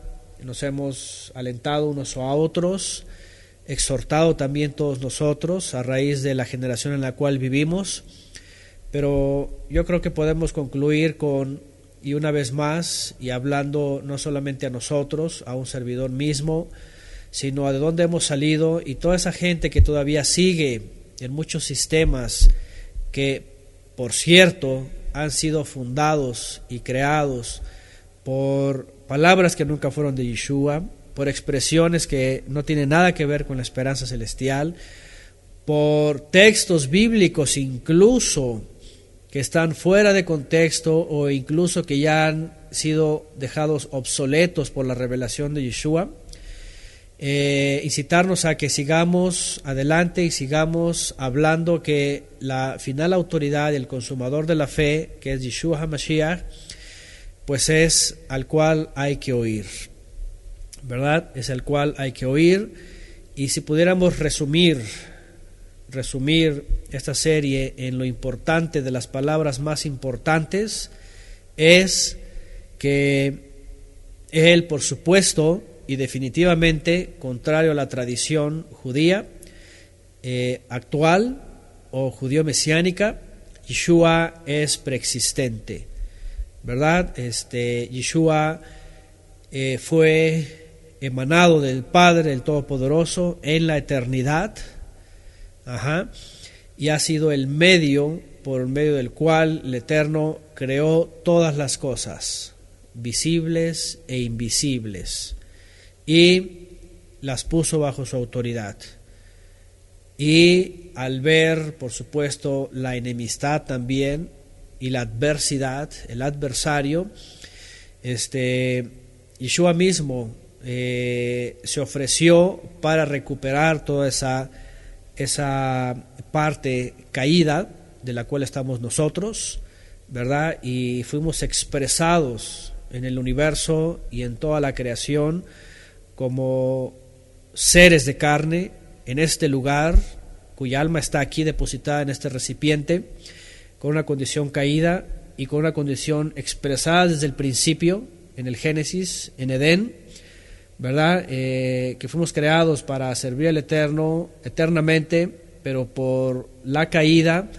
nos hemos alentado unos a otros, exhortado también todos nosotros a raíz de la generación en la cual vivimos. Pero yo creo que podemos concluir y una vez más, y hablando no solamente a nosotros, a un servidor mismo, sino a de dónde hemos salido, y toda esa gente que todavía sigue en muchos sistemas que, por cierto, han sido fundados y creados por palabras que nunca fueron de Yeshua, por expresiones que no tienen nada que ver con la esperanza celestial, por textos bíblicos incluso que están fuera de contexto, o incluso que ya han sido dejados obsoletos por la revelación de Yeshua. Incitarnos a que sigamos adelante y sigamos hablando que la final autoridad y el consumador de la fe, que es Yeshua HaMashiach, pues es al cual hay que oír, ¿verdad? Es el cual hay que oír. Y si pudiéramos resumir esta serie en lo importante de las palabras más importantes, es que él, por supuesto y definitivamente, contrario a la tradición judía actual o judío mesiánica, Yeshua es preexistente, ¿verdad? Yeshua fue emanado del Padre, el Todopoderoso, en la eternidad, y ha sido el medio por medio del cual el Eterno creó todas las cosas, visibles e invisibles, y las puso bajo su autoridad. Y al ver, por supuesto, la enemistad también y la adversidad, el adversario, Yeshua mismo se ofreció para recuperar toda esa parte caída de la cual estamos nosotros, ¿verdad? Y fuimos expresados en el universo y en toda la creación como seres de carne en este lugar, cuya alma está aquí depositada en este recipiente, con una condición caída y con una condición expresada desde el principio, en el Génesis, en Edén, ¿verdad? Que fuimos creados para servir al Eterno eternamente, pero por la caída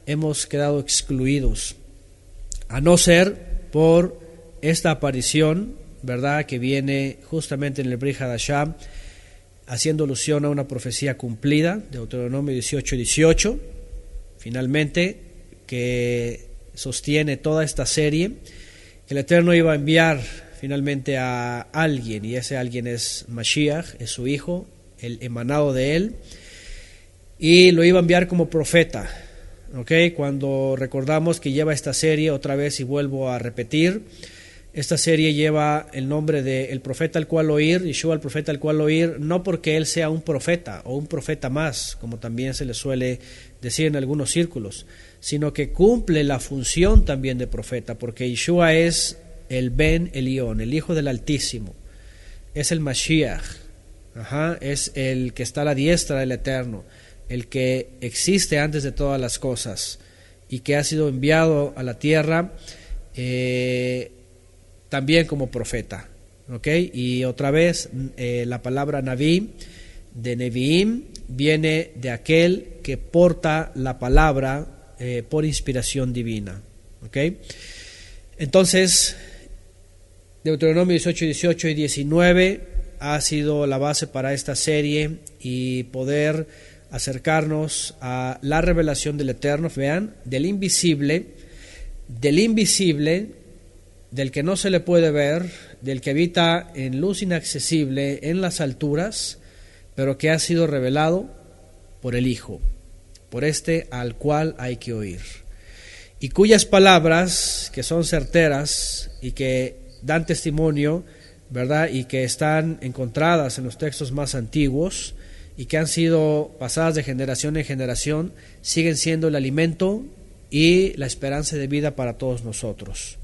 hemos quedado excluidos, a no ser por esta aparición, ¿verdad?, que viene justamente en el Brit Hadashah, haciendo alusión a una profecía cumplida, de Deuteronomio 18:18, finalmente, que sostiene toda esta serie, que el Eterno iba a enviar finalmente a alguien, y ese alguien es Mashiach, es su hijo, el emanado de él, y lo iba a enviar como profeta. Cuando recordamos que lleva esta serie, otra vez y vuelvo a repetir, esta serie lleva el nombre de el profeta al cual oír, Yeshua el profeta al cual oír, no porque él sea un profeta o un profeta más, como también se le suele decir en algunos círculos, sino que cumple la función también de profeta, porque Yeshua es el Ben Elión, el Hijo del Altísimo, es el Mashiach, es el que está a la diestra del Eterno, el que existe antes de todas las cosas y que ha sido enviado a la tierra también como profeta, ¿ok? Y otra vez, la palabra Naví, de Neviim, viene de aquel que porta la palabra por inspiración divina, ¿ok? Entonces, Deuteronomio 18, 18 y 19 ha sido la base para esta serie y poder acercarnos a la revelación del Eterno, vean, del invisible, del que no se le puede ver, del que habita en luz inaccesible en las alturas, pero que ha sido revelado por el Hijo, por este al cual hay que oír, y cuyas palabras, que son certeras y que dan testimonio, ¿verdad?, y que están encontradas en los textos más antiguos y que han sido pasadas de generación en generación, siguen siendo el alimento y la esperanza de vida para todos nosotros,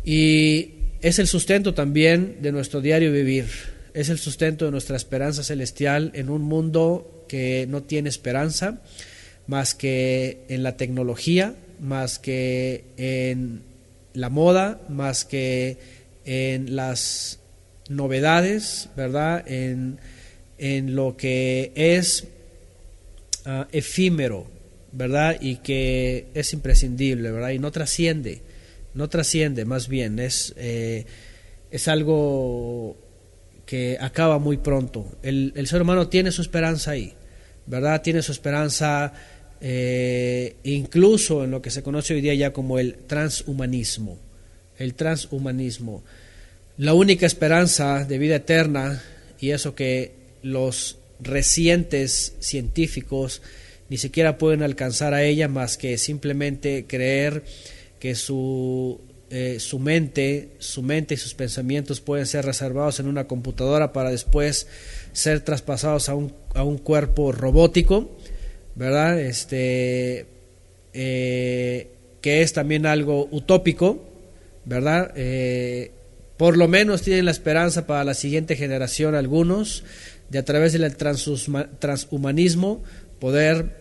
y es el sustento también de nuestro diario vivir, es el sustento de nuestra esperanza celestial en un mundo que no tiene esperanza más que en la tecnología, más que en la moda, más que en las novedades, ¿verdad?, en lo que es efímero, ¿verdad?, y que es imprescindible, ¿verdad?, y no trasciende, más bien, es algo que acaba muy pronto. El ser humano tiene su esperanza ahí, ¿verdad?, tiene su esperanza incluso en lo que se conoce hoy día ya como el transhumanismo. La única esperanza de vida eterna, y eso que los recientes científicos ni siquiera pueden alcanzar a ella, más que simplemente creer que su mente y sus pensamientos pueden ser reservados en una computadora para después ser traspasados a un cuerpo robótico, ¿verdad? Que es también algo utópico, ¿verdad? Por lo menos tienen la esperanza para la siguiente generación algunos, de a través del transhumanismo, poder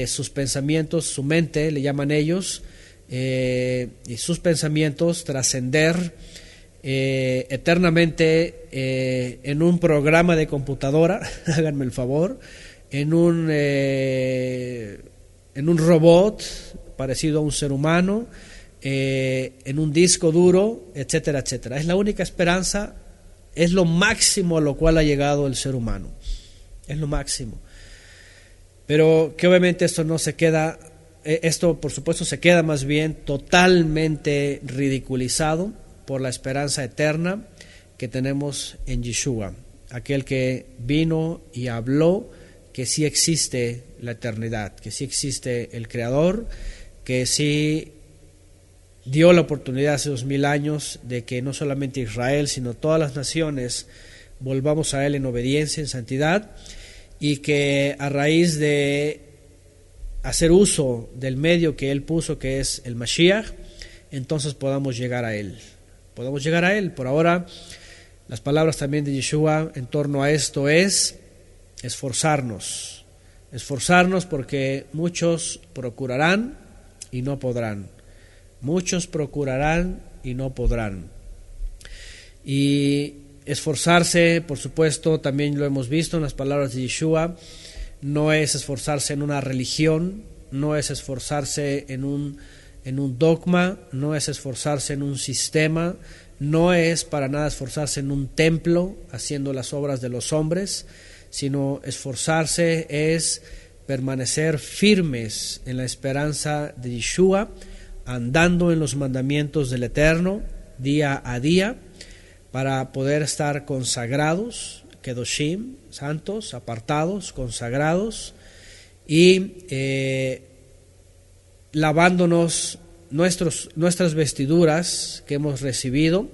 sus pensamientos, su mente, le llaman ellos, y sus pensamientos trascender eternamente en un programa de computadora, háganme el favor, en un robot parecido a un ser humano, en un disco duro, etcétera, etcétera. Es la única esperanza, es lo máximo a lo cual ha llegado el ser humano, es lo máximo. Pero que obviamente esto no se queda, esto por supuesto se queda más bien totalmente ridiculizado por la esperanza eterna que tenemos en Yeshua, aquel que vino y habló que sí existe la eternidad, que sí existe el Creador, que sí dio la oportunidad hace 2000 años de que no solamente Israel, sino todas las naciones volvamos a Él en obediencia, en santidad, y que a raíz de hacer uso del medio que Él puso, que es el Mashiach, entonces podamos llegar a Él. Por ahora, las palabras también de Yeshua en torno a esto es esforzarnos porque muchos procurarán y no podrán. Y esforzarse, por supuesto, también lo hemos visto en las palabras de Yeshua, no es esforzarse en una religión, no es esforzarse en un dogma, no es esforzarse en un sistema, no es para nada esforzarse en un templo haciendo las obras de los hombres, sino esforzarse es permanecer firmes en la esperanza de Yeshua, andando en los mandamientos del Eterno día a día, para poder estar consagrados, kedoshim, santos, apartados, consagrados, y lavándonos nuestras vestiduras que hemos recibido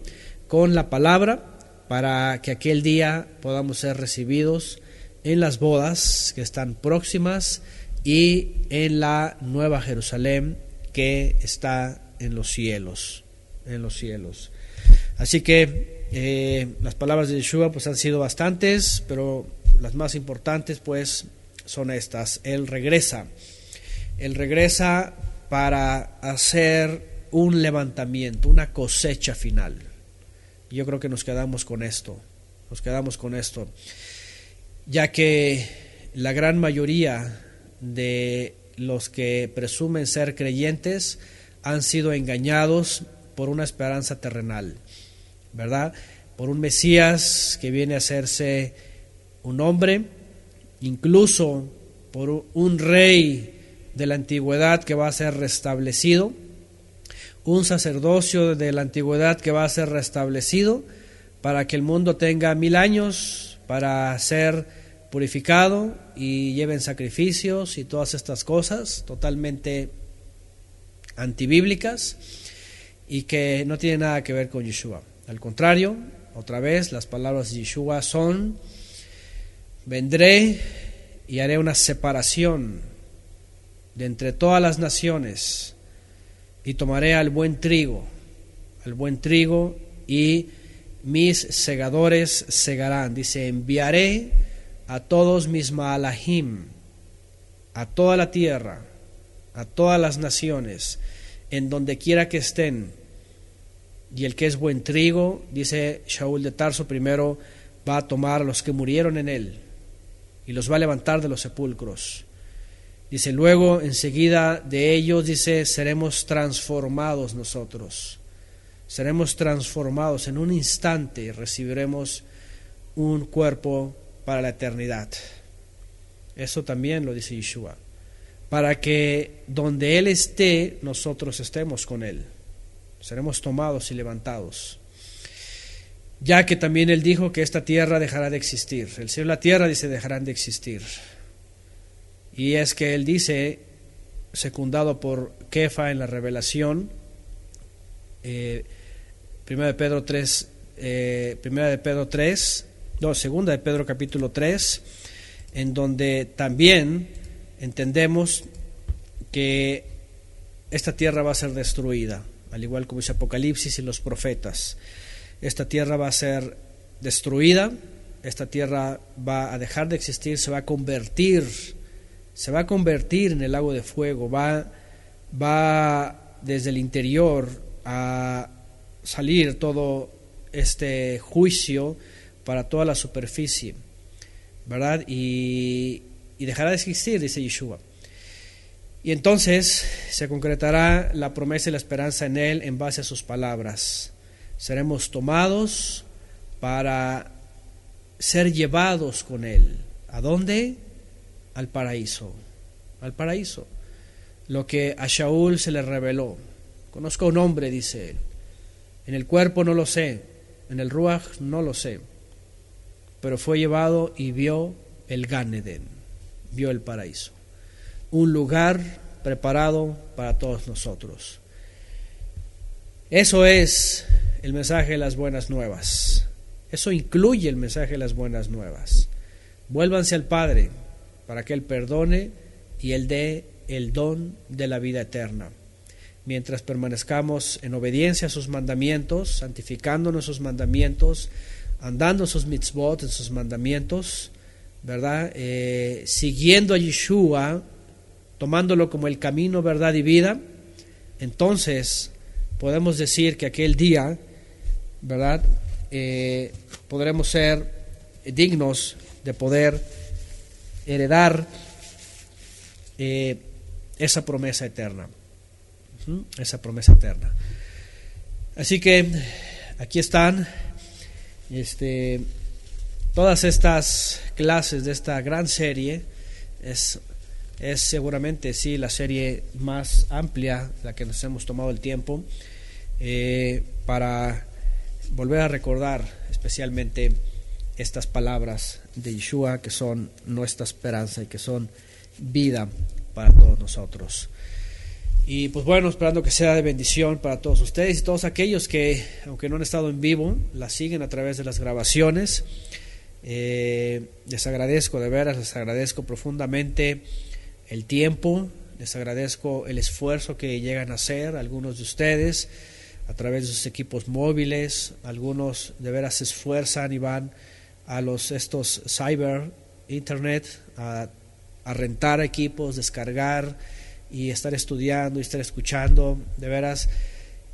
con la palabra, para que aquel día podamos ser recibidos en las bodas que están próximas y en la nueva Jerusalén que está en los cielos. Así que las palabras de Yeshua pues han sido bastantes, pero las más importantes pues son estas. Él regresa para hacer un levantamiento, una cosecha final. Yo creo que nos quedamos con esto, ya que la gran mayoría de los que presumen ser creyentes han sido engañados por una esperanza terrenal, ¿verdad? Por un Mesías que viene a hacerse un hombre, incluso por un rey de la antigüedad que va a ser restablecido, un sacerdocio de la antigüedad que va a ser restablecido para que el mundo tenga 1000 años para ser purificado y lleven sacrificios y todas estas cosas totalmente antibíblicas y que no tienen nada que ver con Yeshua. Al contrario, otra vez las palabras de Yeshua son: vendré y haré una separación de entre todas las naciones y tomaré al buen trigo y mis segadores segarán. Dice: enviaré a todos mis maalahim, a toda la tierra, a todas las naciones, en donde quiera que estén. Y el que es buen trigo, dice Shaul de Tarso, primero va a tomar a los que murieron en él y los va a levantar de los sepulcros. Dice, luego enseguida de ellos, dice, seremos transformados nosotros. Seremos transformados en un instante y recibiremos un cuerpo para la eternidad. Eso también lo dice Yeshua. Para que donde Él esté, nosotros estemos con Él. Seremos tomados y levantados. Ya que también Él dijo que esta tierra dejará de existir. El cielo y la tierra, dice, dejarán de existir. Y es que Él dice, secundado por Kefa en la revelación, Segunda de Pedro capítulo 3, en donde también entendemos que esta tierra va a ser destruida, al igual como dice Apocalipsis y los profetas. Esta tierra va a ser destruida, esta tierra va a dejar de existir, se va a convertir en el lago de fuego, va desde el interior a salir todo este juicio para toda la superficie, ¿verdad? Y dejará de existir, dice Yeshua. Y entonces se concretará la promesa y la esperanza en Él en base a sus palabras. Seremos tomados para ser llevados con Él. ¿A dónde? Al paraíso. Al paraíso. Lo que a Shaul se le reveló. Conozco un hombre, dice él. En el cuerpo no lo sé, en el Ruach no lo sé, pero fue llevado y vio el Gan Eden, vio el paraíso, un lugar preparado para todos nosotros. Eso es el mensaje de las buenas nuevas, eso incluye el mensaje de las buenas nuevas. Vuélvanse al Padre para que Él perdone y Él dé el don de la vida eterna. Mientras permanezcamos en obediencia a sus mandamientos, santificándonos sus mandamientos, andando en sus mitzvot, en sus mandamientos, ¿verdad? Siguiendo a Yeshua, tomándolo como el camino, verdad y vida, entonces podemos decir que aquel día, ¿verdad? Podremos ser dignos de poder heredar esa promesa eterna. Esa promesa eterna. Así que aquí están todas estas clases de esta gran serie. Es seguramente sí la serie más amplia, la que nos hemos tomado el tiempo para volver a recordar especialmente estas palabras de Yeshua, que son nuestra esperanza y que son vida para todos nosotros. Y pues bueno, esperando que sea de bendición para todos ustedes y todos aquellos que, aunque no han estado en vivo, la siguen a través de las grabaciones. Les agradezco de veras, les agradezco profundamente el tiempo, les agradezco el esfuerzo que llegan a hacer algunos de ustedes a través de sus equipos móviles. Algunos de veras se esfuerzan y van a estos cyber internet a rentar equipos, descargar y estar estudiando y estar escuchando. De veras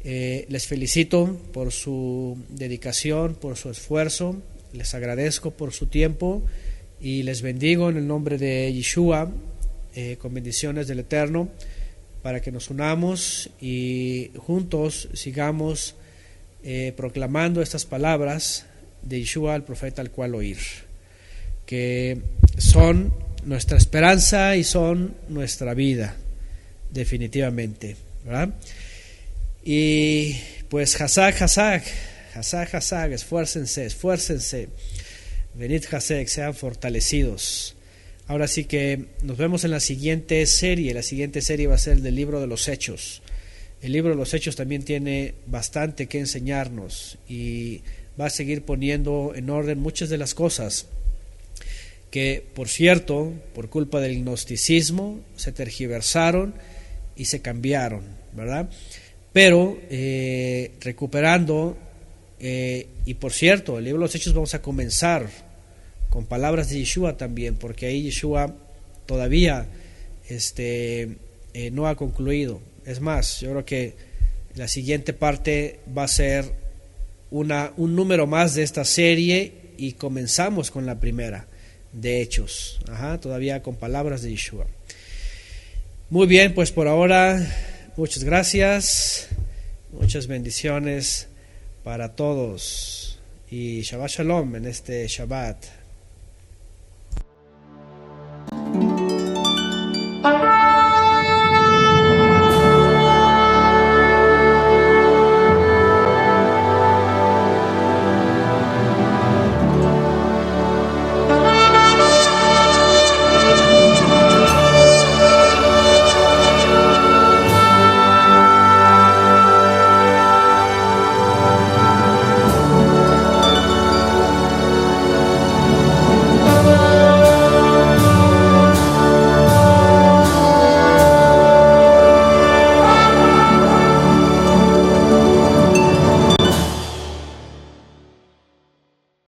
Les felicito por su dedicación, por su esfuerzo, les agradezco por su tiempo y les bendigo en el nombre de Yeshua, con bendiciones del Eterno, para que nos unamos y juntos sigamos proclamando estas palabras de Yeshua, el profeta al cual oír, que son nuestra esperanza y son nuestra vida, definitivamente, ¿verdad? Y pues Hazak, esfuércense, venid Hazak, sean fortalecidos. Ahora sí que nos vemos en la siguiente serie. La siguiente serie va a ser del libro de los Hechos. El libro de los Hechos también tiene bastante que enseñarnos y va a seguir poniendo en orden muchas de las cosas que, por cierto, por culpa del gnosticismo, se tergiversaron y se cambiaron, ¿verdad? Pero recuperando, y por cierto, el libro de los Hechos vamos a comenzar con palabras de Yeshua también, porque ahí Yeshua todavía no ha concluido. Es más, yo creo que la siguiente parte va a ser un número más de esta serie y comenzamos con la primera de Hechos, todavía con palabras de Yeshua. Muy bien, pues por ahora, muchas gracias, muchas bendiciones para todos y Shabbat Shalom en este Shabbat.